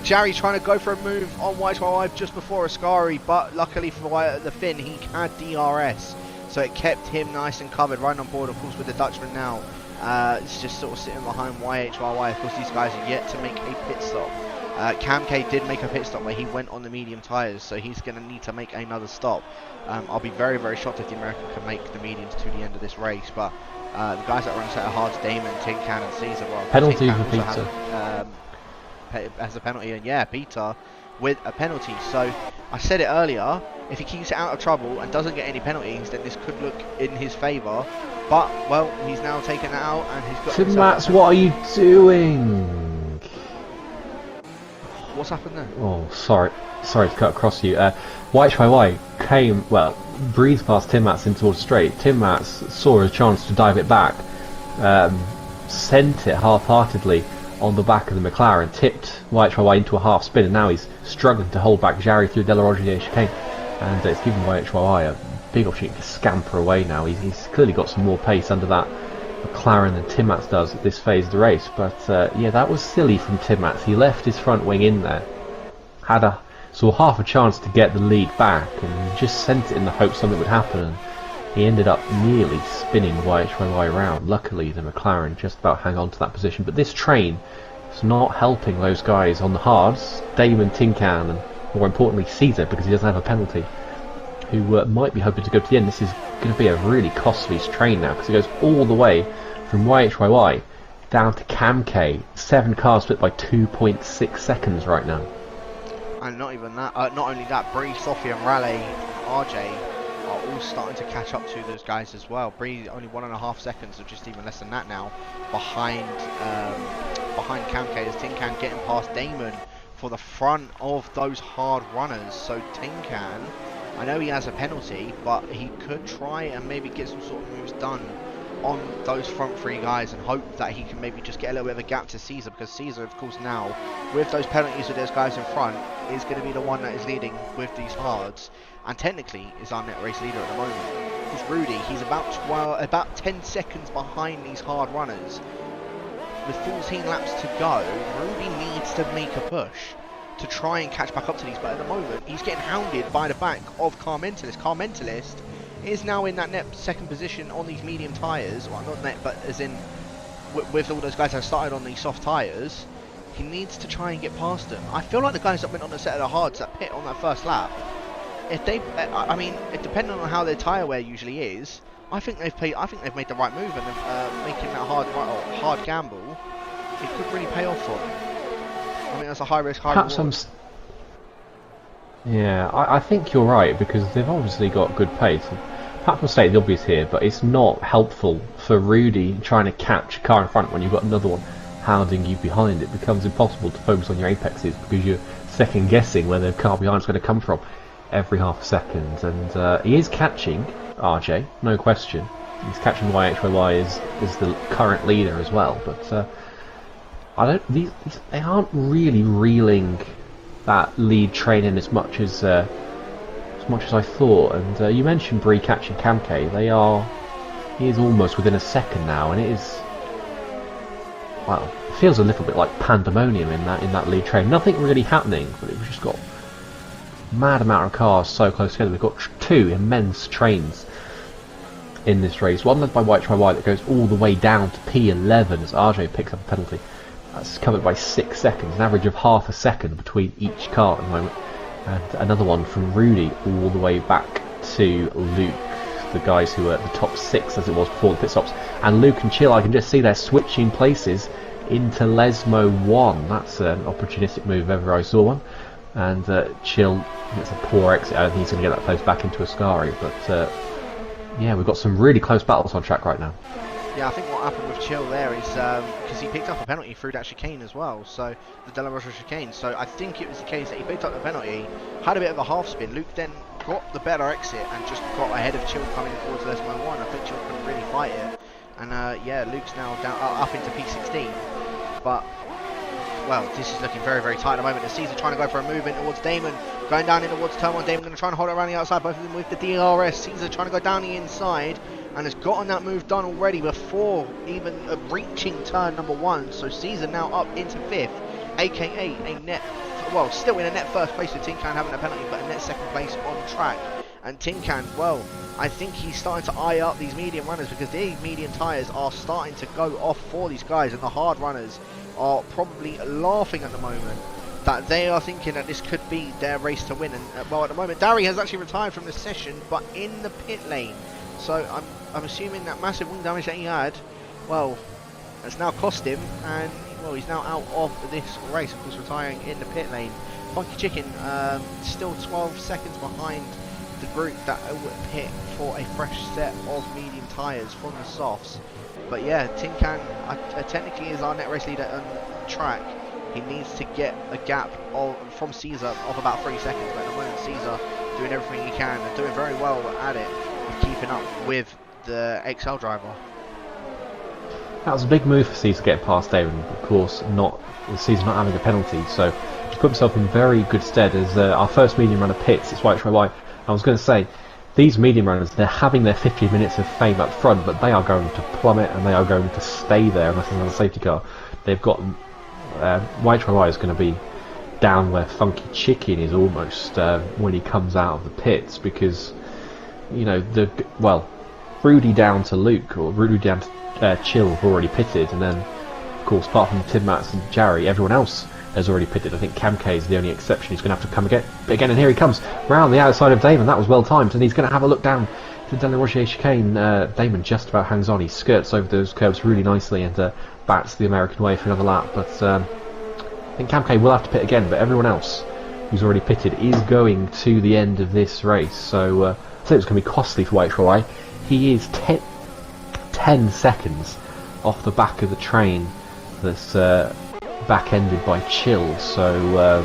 Jarry's trying to go for a move on YHYY just before Ascari, but luckily for the Finn, he had DRS. So it kept him nice and covered, right on board, of course, with the Dutchman now. It's just sort of sitting behind YHYY. Of course, these guys are yet to make a pit stop. Cam K did make a pit stop where he went on the medium tyres, so he's going to need to make another stop. I'll be very, very shocked if the American can make the mediums to the end of this race, but the guys that run set of hards, Damon, Tin Can and Caesar, well, penalty for Peter. Has a penalty, and yeah, Peter with a penalty. So I said it earlier, if he keeps it out of trouble and doesn't get any penalties, then this could look in his favour. But, well, he's now taken that out and he's got... Tim Mats, what are you doing? What's happened there? Oh, sorry to cut across you. YHYY came, well, breezed past Tim Mats in towards straight. Tim Mats saw a chance to dive it back, sent it half-heartedly on the back of the McLaren, tipped YHYY into a half spin, and now he's struggling to hold back Jarry through Della Rogier chicane, and it's given YHYY a big opportunity to scamper away now. He's clearly got some more pace under that McLaren than Tim Mats does at this phase of the race, but yeah, that was silly from Tim Mats. He left his front wing in there, saw half a chance to get the lead back, and just sent it in the hope something would happen, and he ended up nearly spinning YHYY around. Luckily the McLaren just about hang on to that position, but this train is not helping those guys on the hards, Damon, Tin Can, and more importantly Caesar, because he doesn't have a penalty, who might be hoping to go to the end. This is going to be a really costly train now, because it goes all the way from YHYY down to Cam K. 7 cars split by 2.6 seconds right now. And not even that, not only that, Bree, Sophie and Raleigh, RJ are all starting to catch up to those guys as well. Bree only 1.5 seconds, or just even less than that now, behind Cam K, as Tin Can getting past Damon for the front of those hard runners. So Tin Can, I know he has a penalty, but he could try and maybe get some sort of moves done on those front 3 guys and hope that he can maybe just get a little bit of a gap to Caesar, because Caesar, of course, now with those penalties with those guys in front is going to be the one that is leading with these hards, and technically is our net race leader at the moment. Because Rudy, he's about 10 seconds behind these hard runners. With 14 laps to go, Rudy needs to make a push to try and catch back up to these, but at the moment he's getting hounded by the back of Carmentalist. Carmentalist is now in that net second position on these medium tyres, well, not net, but as in with all those guys that have started on these soft tyres. He needs to try and get past them. I feel like the guys that went on the set of the hards that pit on that first lap, if they, I mean, depending on how their tyre wear usually is, I think they've made the right move, and making that hard gamble, it could really pay off for them. I mean, that's a high risk, high reward. Yeah, I think you're right, because they've obviously got good pace. Perhaps I'll state the obvious here, but it's not helpful for Rudy trying to catch a car in front when you've got another one hounding you behind. It becomes impossible to focus on your apexes, because you're second guessing where the car behind is going to come from every half a second. And he is catching RJ, no question. He's catching YHYY as the current leader as well, but I don't. They aren't really reeling that lead train in as much as I thought. And you mentioned Bree catching Kamke. He is almost within a second now, and it is, well, it feels a little bit like pandemonium in that lead train. Nothing really happening, but we've just got mad amount of cars so close together. We've got two immense trains in this race. One led by White Try White that goes all the way down to P11 as RJ picks up a penalty. That's covered by 6 seconds, an average of half a second between each car at the moment. And another one from Rudy all the way back to Luke, the guys who were at the top 6 as it was before the pit stops. And Luke and Chill, I can just see they're switching places into Lesmo 1. That's an opportunistic move if ever I saw one. And Chill gets a poor exit. I don't think he's going to get that place back into Ascari. But yeah, we've got some really close battles on track right now. Yeah, I think what happened with Chill there is because he picked up a penalty through that chicane as well, so the De La Rocha chicane. So I think it was the case that he picked up the penalty, had a bit of a half spin. Luke then got the better exit and just got ahead of Chill coming towards Lesmo 1. I think Chill couldn't really fight it, and yeah, Luke's now down up into P16. But well, this is looking very, very tight at the moment. The Caesar trying to go for a move in towards Damon, going down in towards turn 1. Damon going to try and hold it around the outside, both of them with the DRS. Caesar trying to go down the inside and has gotten that move done already before even reaching turn number 1. So Caesar now up into 5th, aka a net, well, still in a net first place with Tin Can having a penalty, but a net second place on track. And Tin Can, well, I think he's starting to eye up these medium runners because these medium tyres are starting to go off for these guys, and the hard runners are probably laughing at the moment that they are thinking that this could be their race to win. And well, at the moment, Darry has actually retired from the session, but in the pit lane. So I'm assuming that massive wing damage that he had, well, has now cost him, and well, he's now out of this race, of course, retiring in the pit lane. Funky Chicken still 12 seconds behind the group that will pit for a fresh set of medium tyres from the softs. But yeah, Tin Can technically is our net race leader on track. He needs to get a gap from Caesar of about 3 seconds, but at the moment Caesar doing everything he can and doing very well at it, of keeping up with the XL driver. That was a big move for Caesar getting past David. Of course, Caesar not having a penalty, so he put himself in very good stead as our first medium runner pits. It's White Try White. I was going to say, these medium runners, they're having their 15 minutes of fame up front, but they are going to plummet and they are going to stay there unless there's another safety car. They've got White Try White is going to be down where Funky Chicken is almost when he comes out of the pits, because you know Rudy down to Luke or Rudy down to Chill have already pitted, and then of course apart from Tim Mats and Jarry, everyone else has already pitted. I think Kamke is the only exception. He's going to have to come again, and here he comes round the outside of Damon. That was well timed, and he's going to have a look down to De La Rocha chicane. Damon just about hangs on. He skirts over those curves really nicely and bats the American way for another lap. But I think Kamke will have to pit again, but everyone else who's already pitted is going to the end of this race. So I think it's going to be costly for White Try White. He is 10 seconds off the back of the train that's back-ended by Chill, so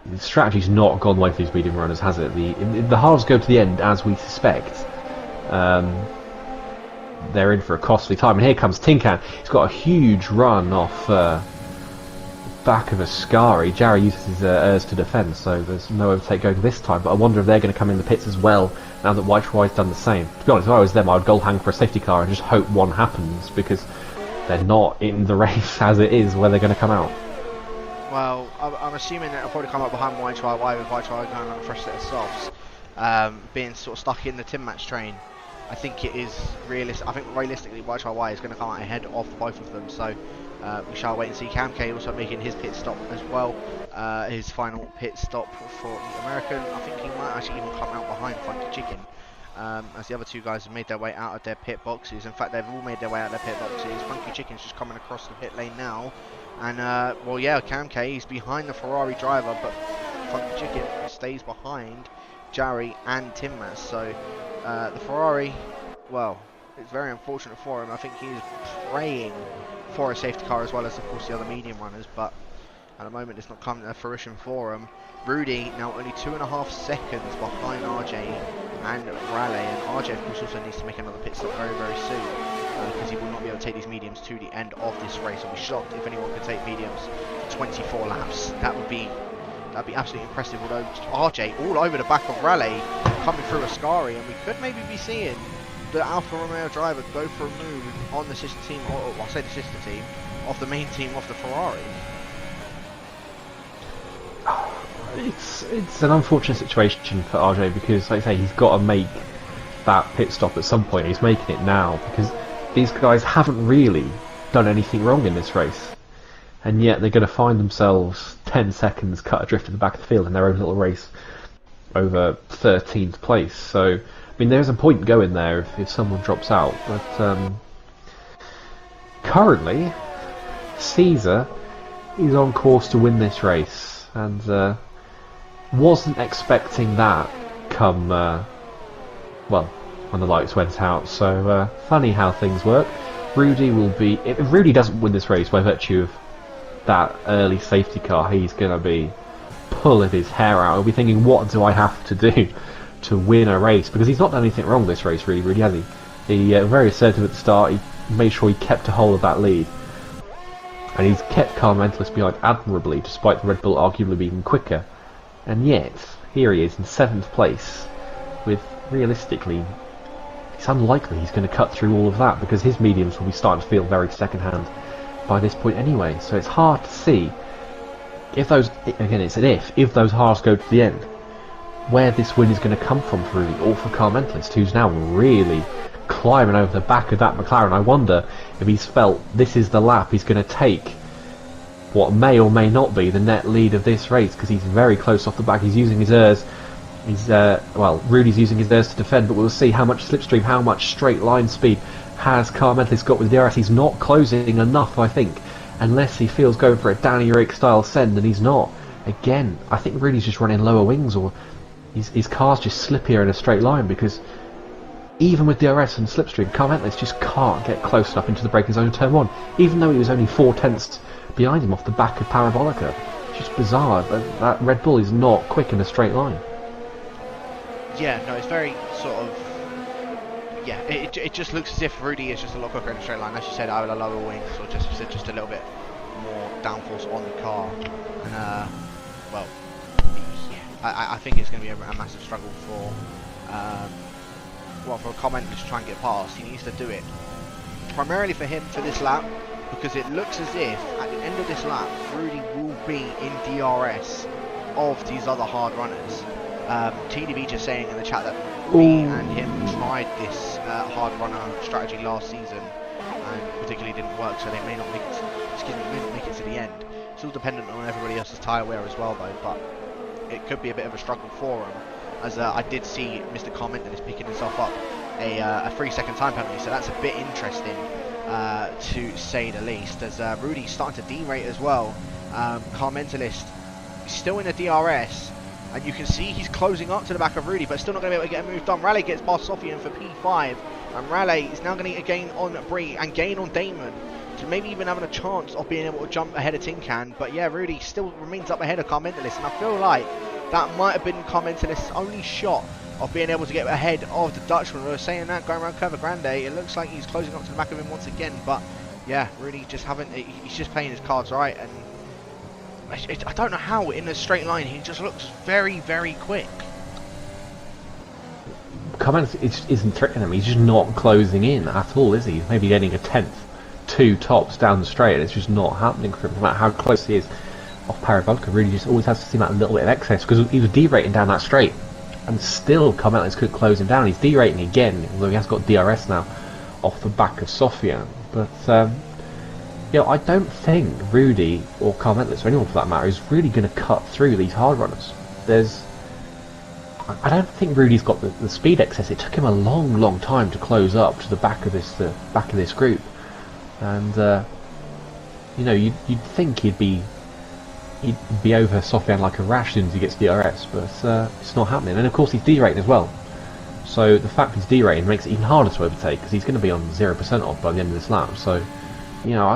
the strategy's not gone away for these medium runners, has it? The halves go to the end, as we suspect. They're in for a costly time, and here comes Tin Can. He's got a huge run off back of Ascari. Jarry uses his Urs to defend, so there's no overtake going this time, but I wonder if they're going to come in the pits as well, now that White Try White's done the same. To be honest, if I was them, I would goal hang for a safety car and just hope one happens, because they're not in the race as it is where they're going to come out. Well, I'm assuming that they'll probably come up behind White Try White with White Try White going on a fresh set of softs, being sort of stuck in the Tim Match train. I think it is realistic. I think realistically, White Try White is going to come out ahead of both of them. So we shall wait and see. Kamke also making his pit stop as well, his final pit stop for the American. I think he might actually even come out behind Funky Chicken. As the other two guys have made their way out of their pit boxes. In fact, they've all made their way out of their pit boxes. Funky Chicken's just coming across the pit lane now. And, well, yeah, Kamke is behind the Ferrari driver, but Funky Chicken stays behind Jarry and Tim Mas. So, the Ferrari, well, it's very unfortunate for him. I think he's praying for a safety car as well as, of course, the other medium runners, but at the moment it's not coming to fruition for him. Rudy now only 2.5 seconds behind RJ and Raleigh, and RJ of course also needs to make another pit stop very, very soon, because he will not be able to take these mediums to the end of this race. I'll be shocked if anyone could take mediums for 24 laps. That would be That'd be absolutely impressive. Although RJ all over the back of Raleigh, coming through Ascari, and we could maybe be seeing the Alfa Romeo driver go for a move on the sister team, or I'll say the sister team, of the main team of the Ferrari. It's an unfortunate situation for RJ because, like I say, he's got to make that pit stop at some point. He's making it now because these guys haven't really done anything wrong in this race, and yet they're going to find themselves 10 seconds cut adrift at the back of the field in their own little race over 13th place. So, I mean, there's a point going there if someone drops out, but currently Caesar is on course to win this race, and wasn't expecting that come well, when the lights went out. So funny how things work. Rudy will be, if Rudy doesn't win this race by virtue of that early safety car, he's going to be pulling his hair out. He'll be thinking, what do I have to do to win a race? Because he's not done anything wrong this race, really, has he? He very assertive at the start. He made sure he kept a hold of that lead, and he's kept Car Mentalist behind admirably, despite the Red Bull arguably being quicker. And yet, here he is in 7th place, with, realistically, it's unlikely he's going to cut through all of that, because his mediums will be starting to feel very second-hand by this point anyway. So it's hard to see if those, again it's an if those halves go to the end, where this win is going to come from for Rudy, or for Car Mentalist, who's now really climbing over the back of that McLaren. I wonder if he's felt this is the lap he's going to take what may or may not be the net lead of this race, because he's very close off the back. He's using his ERS. He's well, Rudy's using his ERS to defend, but we'll see how much slipstream, how much straight line speed has Car Mentalist got with the DRS. He's not closing enough, I think, unless he feels going for a Danny Rick style send, and he's not. Again, I think Rudy's just running lower wings, or his car's just slippier in a straight line, because even with DRS and slipstream, Car Mentalist just can't get close enough into the braking zone turn 1, even though he was only 4 tenths behind him off the back of Parabolica. It's just bizarre, but that Red Bull is not quick in a straight line. Yeah, no, it's very sort of, yeah, it just looks as if Rudy is just a lot quicker in a straight line. As you said, either lower wings or just a little bit more downforce on the car. And, well, yeah, I think it's going to be a massive struggle for, well, for a comment to try and get past. He needs to do it primarily for him for this lap, because it looks as if at the end of this lap, Rudy will be in DRS of these other hard runners. TDB just saying in the chat that we and him tried this hard runner strategy last season and particularly didn't work, so they may not make it. May not make it to the end. It's all dependent on everybody else's tyre wear as well, though. But it could be a bit of a struggle for him, as I did see Mr. Comment that is picking himself up a 3-second time penalty, so that's a bit interesting to say the least. As Rudy's starting to derate as well. Car Mentalist still in the DRS. And you can see he's closing up to the back of Rudy, but still not going to be able to get a move done. Raleigh gets past Sofian for P5, and Raleigh is now going to get a gain on Brie and gain on Damon, to maybe even having a chance of being able to jump ahead of Tin Can. But yeah, Rudy still remains up ahead of Car Mentalist, and I feel like that might have been Car Mentalist's only shot of being able to get ahead of the Dutchman. We were saying that going around Curva Grande, it looks like he's closing up to the back of him once again. But yeah, Rudy just he's just playing his cards right, and I don't know how in a straight line he just looks very, very quick. Comment isn't threatening him. He's just not closing in at all, is he? Maybe getting a tenth, 2 tops down the straight, and it's just not happening for him. No matter how close he is off Parabolica, really just always has to seem like a little bit of excess, because he was derating down that straight, and still Comment could close him down. He's derating again, although he has got DRS now off the back of Sofian. But you know, I don't think Rudy or Car Mentalist, or anyone for that matter, is really going to cut through these hard runners. I don't think Rudy's got the speed excess. It took him a long time to close up to the back of this group, and you know, you'd think he'd be over Sofian like a rash as soon as he gets DRS, but it's not happening. And of course he's derating as well, so the fact he's derating makes it even harder to overtake, because he's going to be on 0% off by the end of this lap. So, you know,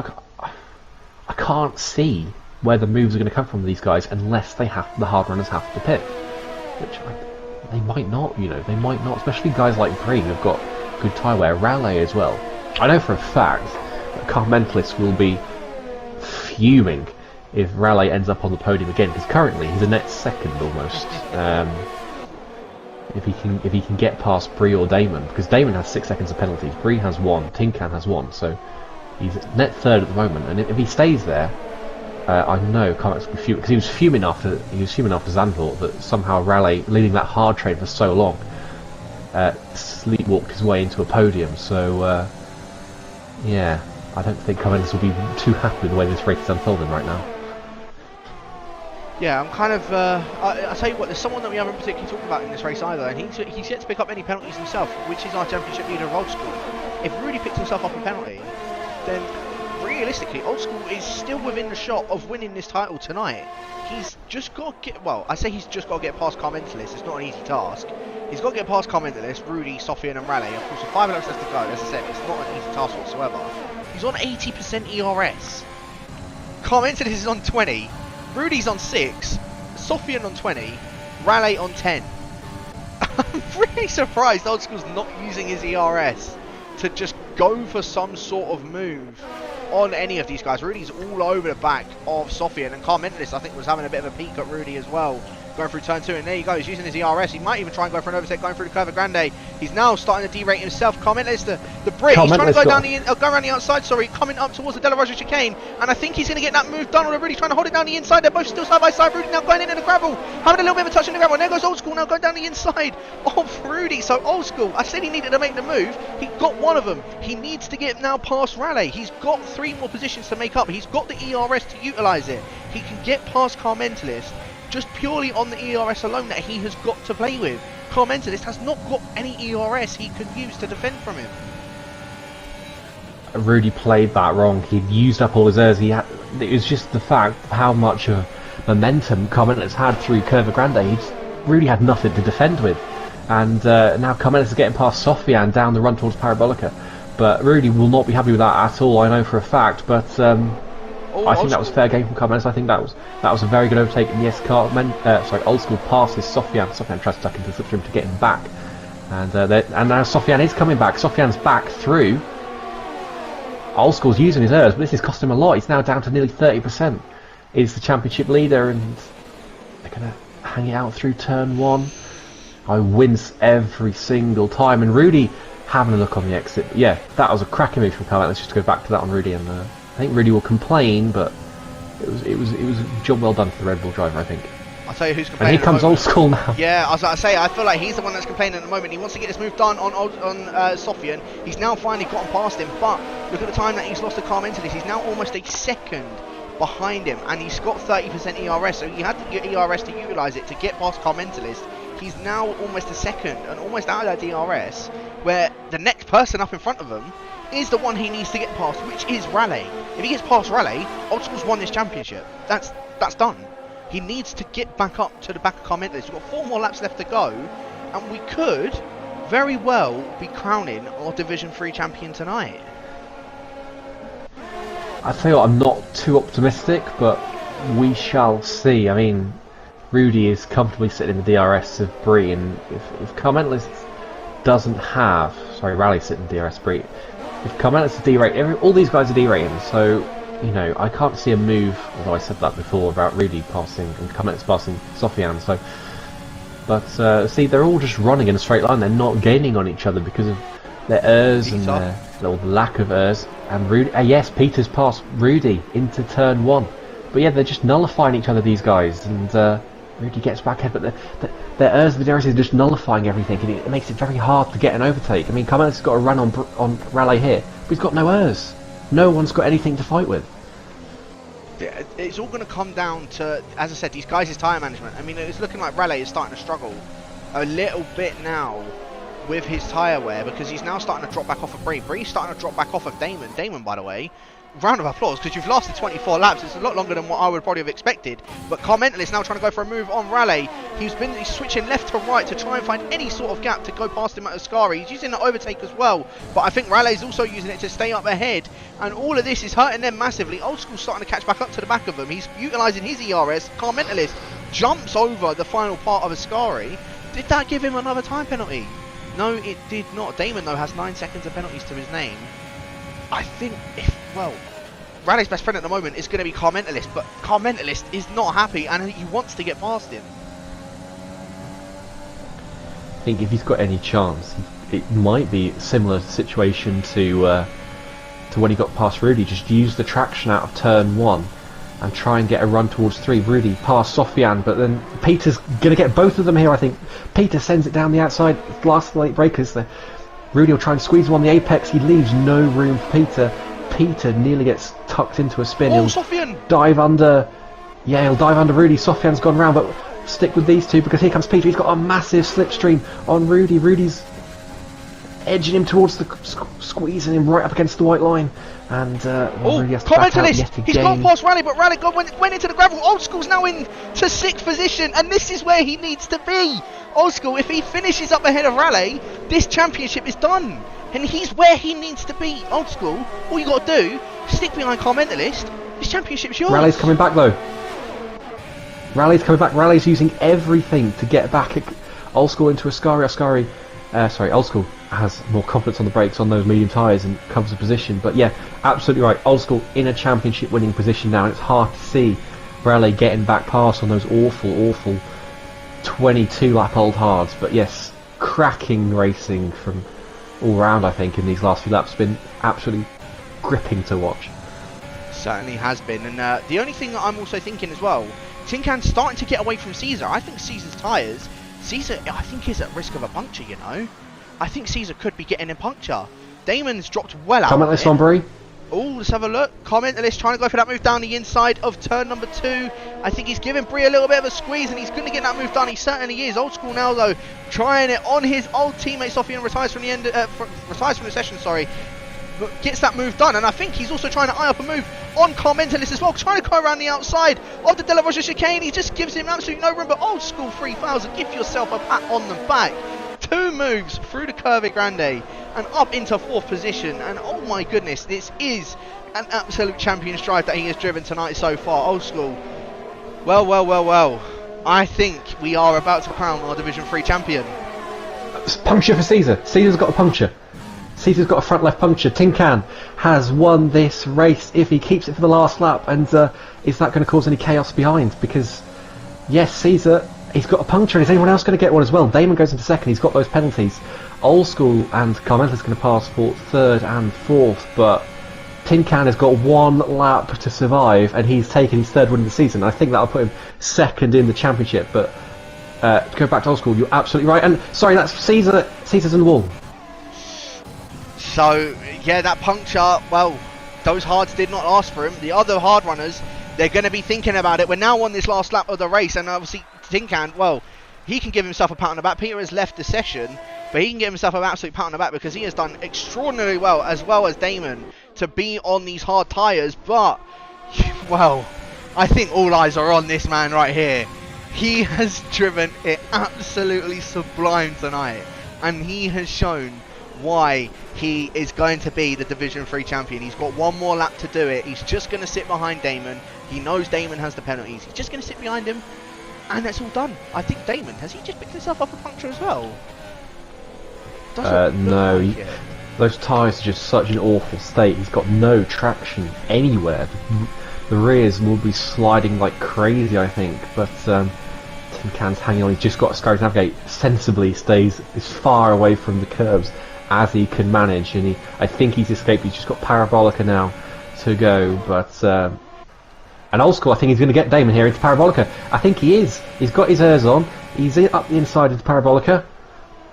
I can't see where the moves are going to come from these guys unless the hard runners have to pit, which they might not. You know, they might not, especially guys like Breen who've got good tyre wear, Raleigh as well. I know for a fact that Car Mentalist will be fuming if Raleigh ends up on the podium again, because currently he's a net second almost. If he can get past Bree or Damon, because Damon has 6 seconds of penalties, Bree has 1, Tinkan has 1, so he's net third at the moment. And if he stays there, I know Comex will be fuming, because he was fuming after Zandvoort that somehow Raleigh, leading that hard train for so long, sleepwalked his way into a podium. So yeah, I don't think Comex will be too happy with the way this race is unfolding right now. Yeah, I'm kind of. I'll tell you what. There's someone that we haven't particularly talked about in this race either, and he's yet to pick up any penalties himself, which is our championship leader of Old School. If Rudy picks himself up a penalty, then realistically, Old School is still within the shot of winning this title tonight. He's just got to get. Well, I say he's just got to get past Carmentalist. It's not an easy task. He's got to get past Carmentalist, Rudy, Sofian, and Raleigh. Of course, with 5 laps left to go, as I said, it's not an easy task whatsoever. He's on 80% ERS. Carmentalist is on 20. Rudy's on 6, Sofian on 20, Raleigh on 10. I'm really surprised Old School's not using his ERS to just go for some sort of move on any of these guys. Rudy's all over the back of Sofian, and Carmentalist, I think, was having a bit of a peek at Rudy as well, going through turn 2, and there you go, he's using his ERS. He might even try and go for an overtake going through the Curva Grande. He's now starting to derate himself. Carmentalist, the Brit, he's trying to go down go around the outside, coming up towards the De La Rosa chicane, and I think he's going to get that move done, or Rudy's trying to hold it down the inside. They're both still side by side. Rudy now going into the gravel, having a little bit of a touch in the gravel, and there goes Old School now going down the inside of Rudy. So Old School, I said he needed to make the move, he got one of them. He needs to get now past Raleigh. He's got 3 more positions to make up. He's got the ERS to utilise it. He can get past Carmentalist just purely on the ERS alone that he has got to play with. Carmentalist has not got any ERS he can use to defend from him. Rudy played that wrong. He'd used up all his airs. It was just the fact of how much of momentum Carmentalist had through Curva Grande. Rudy had nothing to defend with. And now Carmentalist is getting past Sofian down the run towards Parabolica. But Rudy will not be happy with that at all, I know for a fact. But I think that was fair game from Carmentalist. I think that was a very good overtake in the Old School passes Sofian. Sofian tries to tuck into the slipstream to get him back, and now Sofian is coming back. Sofian's back through. Old School's using his errs, but this is costing him a lot. He's now down to nearly 30%. He's the championship leader, and they're gonna hang it out through turn 1. I wince every single time, and Rudy having a look on the exit. Yeah, that was a cracking move from Carmentalist. Let's just go back to that on Rudy, and I think Rudy will complain, but it was a job well done for the Red Bull driver, I think. I'll tell you who's complaining. And here comes Old School now. Yeah, I was about to say, I feel like he's the one that's complaining at the moment. He wants to get this move done on Sofian. He's now finally gotten past him, but look at the time that he's lost to Carmentalist. He's now almost a second behind him, and he's got 30% ERS, so he had to get ERS to utilise it to get past Carmentalist. He's now almost a second and almost out of that DRS, where the next person up in front of him is the one he needs to get past, which is Raleigh. If he gets past Raleigh, Old School's won this championship. That's done. He needs to get back up to the back of Carmentalist. We've got 4 more laps left to go, and we could very well be crowning our Division 3 champion tonight. I tell you what, I'm not too optimistic, but we shall see. I mean, Rudy is comfortably sitting in the DRS of Bree, and if Carmentalist doesn't have... Sorry, Raleigh sitting in DRS Bree. If Carmentalist is derate, all these guys are derating, so, you know, I can't see a move, although I said that before about Rudy passing and Carmentalist passing Sofian, so... But, see, they're all just running in a straight line, they're not gaining on each other because of their errs and their lack of errs. And Rudy, yes, Peter's passed Rudy into turn 1. But yeah, they're just nullifying each other, these guys, and Rudy gets back ahead, but their errs of the DRS is just nullifying everything, and it makes it very hard to get an overtake. I mean, Carmentalist has got a run on Raleigh here, but he's got no errs. No one's got anything to fight with. It's all going to come down to, as I said, these guys' tyre management. I mean, it's looking like Raleigh is starting to struggle a little bit now with his tyre wear, because he's now starting to drop back off of Bree. Bree's starting to drop back off of Damon. Damon, by the way, round of applause, because you've lasted 24 laps. It's a lot longer than what I would probably have expected. But Carmentalist now trying to go for a move on Raleigh. He's switching left to right to try and find any sort of gap to go past him at Ascari. He's using the overtake as well, but I think Raleigh's also using it to stay up ahead, and all of this is hurting them massively. Old School's starting to catch back up to the back of them. He's utilising his ERS. Carmentalist jumps over the final part of Ascari. Did that give him another time penalty? No, it did not. Damon, though, has 9 seconds of penalties to his name. I think, Raleig's best friend at the moment is going to be Car Mentalist, but Car Mentalist is not happy and he wants to get past him. I think if he's got any chance, it might be a similar situation to when he got past Rudy. Just use the traction out of turn 1 and try and get a run towards 3. Rudy past Sofian, but then Peter's going to get both of them here, I think. Peter sends it down the outside, last late breakers there. Rudy will try and squeeze him on the apex. He leaves no room for Peter. Peter nearly gets tucked into a spin. Oh, He'll Sofian! dive under. Yeah, he'll dive under Rudy. Sofian's gone round, but stick with these two because here comes Peter. He's got a massive slipstream on Rudy. Rudy's edging him towards the squeezing him right up against the white line, and Rudy has to back out yet again. He's gone past Raleigh, but Raleigh went into the gravel. Old School's now in to 6th position, and this is where he needs to be. Old School, if he finishes up ahead of Raleigh, this championship is done, and he's where he needs to be. Old School, all you got to do, stick behind Car Mentalist. This championship's yours. Raleigh's coming back though. Raleigh's coming back. Raleigh's using everything to get back at Old School into Ascari. Old School has more confidence on the brakes on those medium tyres and covers the position. But yeah, absolutely right. Old School in a championship winning position now, and it's hard to see Raleigh getting back past on those awful 22 lap old hards. But yes, cracking racing from all round, I think, in these last few laps. Been absolutely gripping to watch. Certainly has been, and the only thing that I'm also thinking as well, Tin Can's starting to get away from Caesar. I think Caesar's tyres, Caesar I think is at risk of a puncture, you know. I think Caesar could be getting a puncture. Damon's dropped well out. Comment this on Brie. Oh, let's have a look. Commentalist trying to go for that move down the inside of turn number 2. I think he's giving Brie a little bit of a squeeze, and he's going to get that move done. He certainly is. Old School now though, trying it on his old teammate Sofian. Retires from the end. Retires from the session. Sorry. But gets that move done, and I think he's also trying to eye up a move on Car Mentalist as well, trying to go around the outside of the De La Rocha chicane. He just gives him absolutely no room, but Old School 3000, give yourself a pat on the back. 2 moves through the Curve Grande and up into 4th position, and oh my goodness, this is an absolute champion's drive that he has driven tonight so far. Old School, well, I think we are about to crown our Division 3 champion. Puncture for Caesar. Caesar's got a puncture. Caesar's got a front left puncture. Tin Can has won this race if he keeps it for the last lap, and is that going to cause any chaos behind? Because yes, Caesar, he's got a puncture, and is anyone else going to get one as well? Damon goes into 2nd, he's got those penalties. Old School and Carmenta's going to pass for 3rd and 4th, but Tin Can has got 1 lap to survive, and he's taken his 3rd win of the season. I think that'll put him 2nd in the championship, but to go back to Old School, you're absolutely right. And sorry, that's Caesar's in the wall. So, yeah, that puncture, well, those hards did not last for him. The other hard runners, they're going to be thinking about it. We're now on this last lap of the race, and obviously Tin Can, well, he can give himself a pat on the back. Peter has left the session, but he can give himself an absolute pat on the back because he has done extraordinarily well as Damon, to be on these hard tyres. But, well, I think all eyes are on this man right here. He has driven it absolutely sublime tonight, and he has shown why he is going to be the Division 3 champion. He's got 1 more lap to do it. He's just going to sit behind Damon. He knows Damon has the penalties. He's just going to sit behind him, and that's all done. I think Damon, has he just picked himself up a puncture as well? No, like those tyres are just such an awful state. He's got no traction anywhere. The rears will be sliding like crazy, I think, but Tin Can's hanging on. He's just got to Ascari to navigate sensibly, stays as far away from the curbs as he can manage, and I think he's escaped. He's just got Parabolica now to go, but and Old School, I think he's going to get Damon here into Parabolica. I think he is. He's got his airs on. He's up the inside of Parabolica,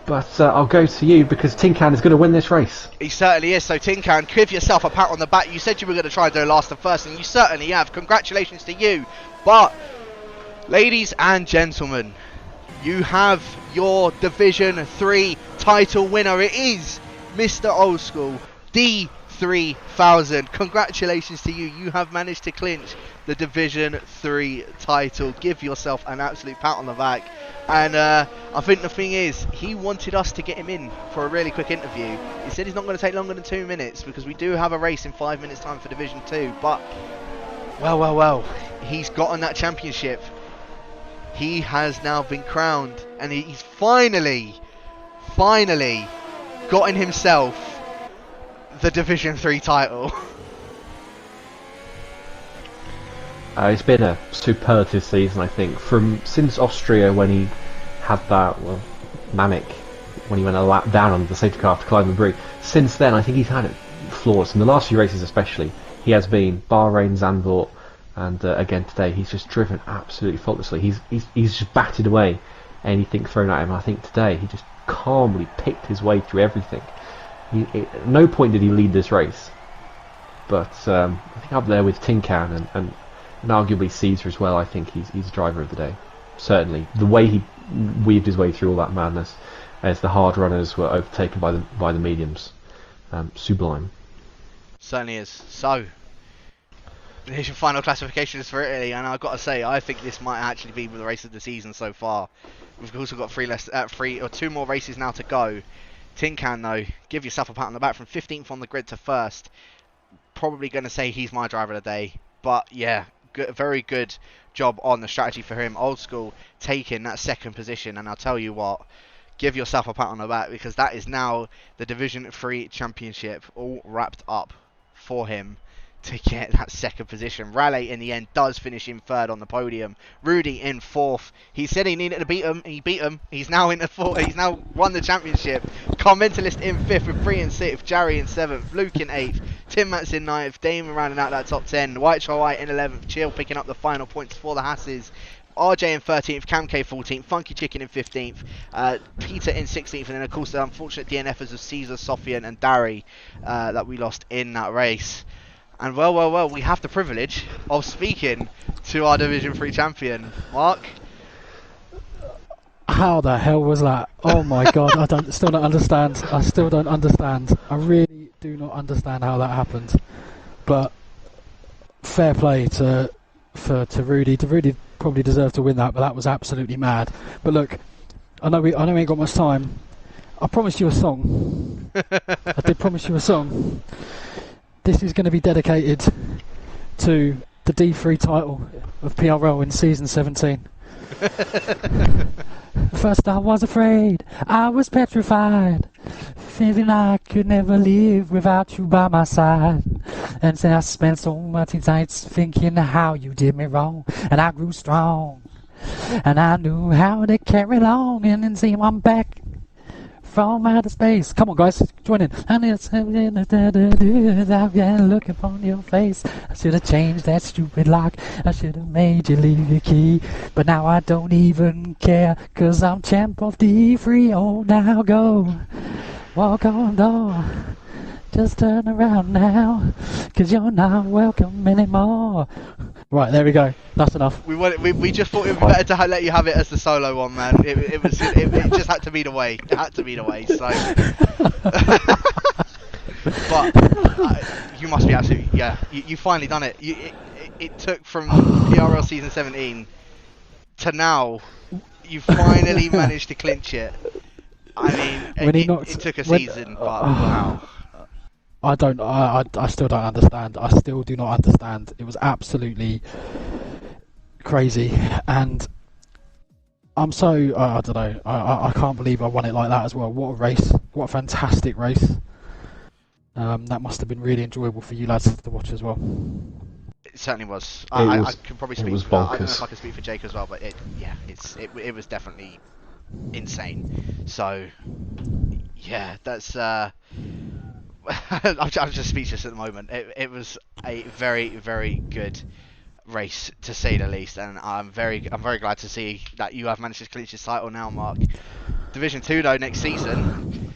but I'll go to you because Tin Can is going to win this race. He certainly is. So Tin Can, give yourself a pat on the back. You said you were going to try and do last and first, and you certainly have. Congratulations to you. But ladies and gentlemen, you have your Division 3 title winner. It is Mr. Old School, D3000. Congratulations to you. You have managed to clinch the Division 3 title. Give yourself an absolute pat on the back. And I think the thing is, he wanted us to get him in for a really quick interview. He said he's not going to take longer than 2 minutes because we do have a race in 5 minutes time for Division 2. But, well, he's gotten that championship. He has now been crowned, and he's finally gotten himself the Division 3 title. It's been a superlative season, I think. Since Austria, when he had that manic, when he went a lap down on the safety car after climbing the bridge. Since then, I think he's had it flawless. In the last few races, especially, he has been Bahrain, Zandvoort, and again today, he's just driven absolutely faultlessly. He's just batted away anything thrown at him. I think today he just calmly picked his way through everything. At no point did he lead this race, but I think up there with Tinkan and arguably Caesar as well, I think he's driver of the day. Certainly, the way he weaved his way through all that madness as the hard runners were overtaken by the mediums, sublime. Certainly is. So, here's your final classifications for Italy, and I've got to say, I think this might actually be the race of the season so far. We've also got two more races now to go. Tinkan, though, give yourself a pat on the back from 15th on the grid to first. Probably going to say he's my driver of the day, but yeah, very good job on the strategy for him. Old School taking that second position, and I'll tell you what, give yourself a pat on the back, because that is now the Division 3 Championship all wrapped up for him to get that second position. Raleigh in the end does finish in third on the podium. Rudy in fourth. He said he needed to beat him. He beat him. He's now in the fourth. He's now won the championship. Carmentalist in fifth with 3 and 6th. Jarry in seventh. Luke in eighth. Tim Mats in ninth. Damon rounding out that top 10. White in 11th. Chill picking up the final points for the Hasses. RJ in 13th, Cam K 14th, Funky Chicken in 15th, Peter in 16th, and then of course the unfortunate DNFers of Caesar, Sofian and Dari that we lost in that race. And well, we have the privilege of speaking to our Division 3 champion, Mark. How the hell was that? Oh my god, still don't understand. I still don't understand. I really do not understand how that happened. But fair play to Rudy. Rudy probably deserved to win that, but that was absolutely mad. But look, I know we ain't got much time. I promised you a song. I did promise you a song. This is going to be dedicated to the D3 title of PRL in season 17. First I was afraid, I was petrified, feeling I could never live without you by my side. And then I spent so much nights thinking how you did me wrong, and I grew strong, and I knew how to carry on, and then see I'm back from outer space. Come on guys, join in. And it's I've been looking upon your face. I should have changed that stupid lock. I should have made you leave your key. But now I don't even care, 'cause I'm champ of D3. Oh, now go. Walk on door. Just turn around now, 'cause you're not welcome anymore. Right, there we go. That's enough. We just thought it would be better to let you have it as the solo one, man. It just had to be the way. It had to be the way. So, but you must be absolutely You finally done it. It took from PRL season 17 to now. You finally managed to clinch it. I mean, it took a season, but wow. I still don't understand. I still do not understand. It was absolutely crazy, and I'm so I don't know. I can't believe I won it like that as well. What a race! What a fantastic race! That must have been really enjoyable for you lads to watch as well. It certainly was. I can probably speak. It was I don't know bonkers. if I can speak for Jake as well, but it was definitely insane. So yeah, that's. I'm just speechless at the moment. It was a very, very good race, to say the least, and I'm very glad to see that you have managed to clinch this title now, Mark. Division 2 though, next season,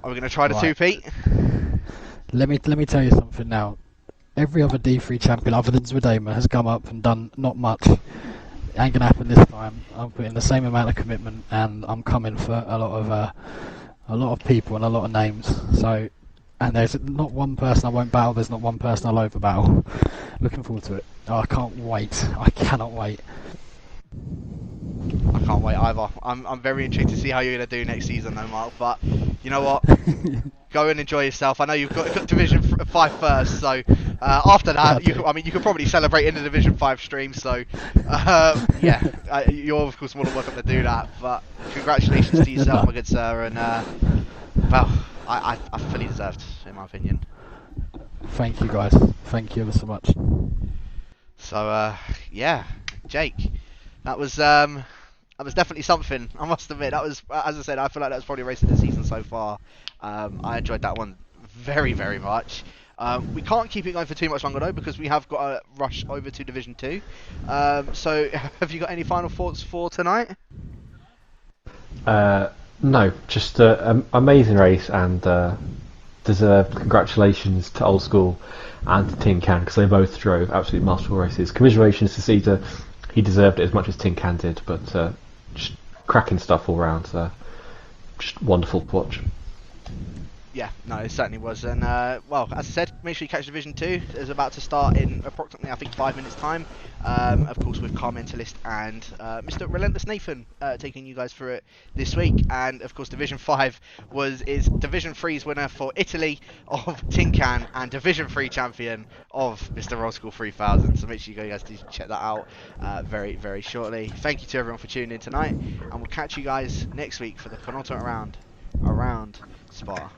are we going to try the two-peat? Let me tell you something now. Every other D3 champion other than Zwiedema has come up and done not much. It ain't going to happen this time. I'm putting the same amount of commitment, and I'm coming for a lot of people and a lot of names. So. And there's not one person I won't battle, there's not one person I'll over battle. Looking forward to it. Oh, I can't wait. I cannot wait. I can't wait either. I'm very intrigued to see how you're going to do next season though, Mark. But you know what? Go and enjoy yourself. I know you've got Division 5 first, so after that, you could probably celebrate in the Division 5 stream. So you're of course more than welcome to do that. But congratulations to yourself, my good sir, and well. I fully deserved, in my opinion. Thank you guys. Thank you ever so much. So yeah, Jake, that was definitely something. I must admit, that was, as I said, I feel like that was probably race of the season so far. I enjoyed that one very, very much. We can't keep it going for too much longer though, because we have got to rush over to Division 2. So have you got any final thoughts for tonight? No, just an amazing race, and deserved congratulations to Old School and to Tin Can, because they both drove absolutely masterful races. Commiserations to Cedar, he deserved it as much as Tin Can did, but just cracking stuff all round. Just wonderful to watch. Yeah, no, it certainly was. And, well, as I said, make sure you catch Division 2. It's about to start in approximately, I think, 5 minutes' time. Of course, with Car Mentalist and Mr. Relentless Nathan taking you guys through it this week. And, of course, Division 5 is Division 3's winner for Italy of Tin Can and Division 3 champion of Mr. Old School 3000. So make sure you guys do check that out very, very shortly. Thank you to everyone for tuning in tonight. And we'll catch you guys next week for the penultimate round around Spa.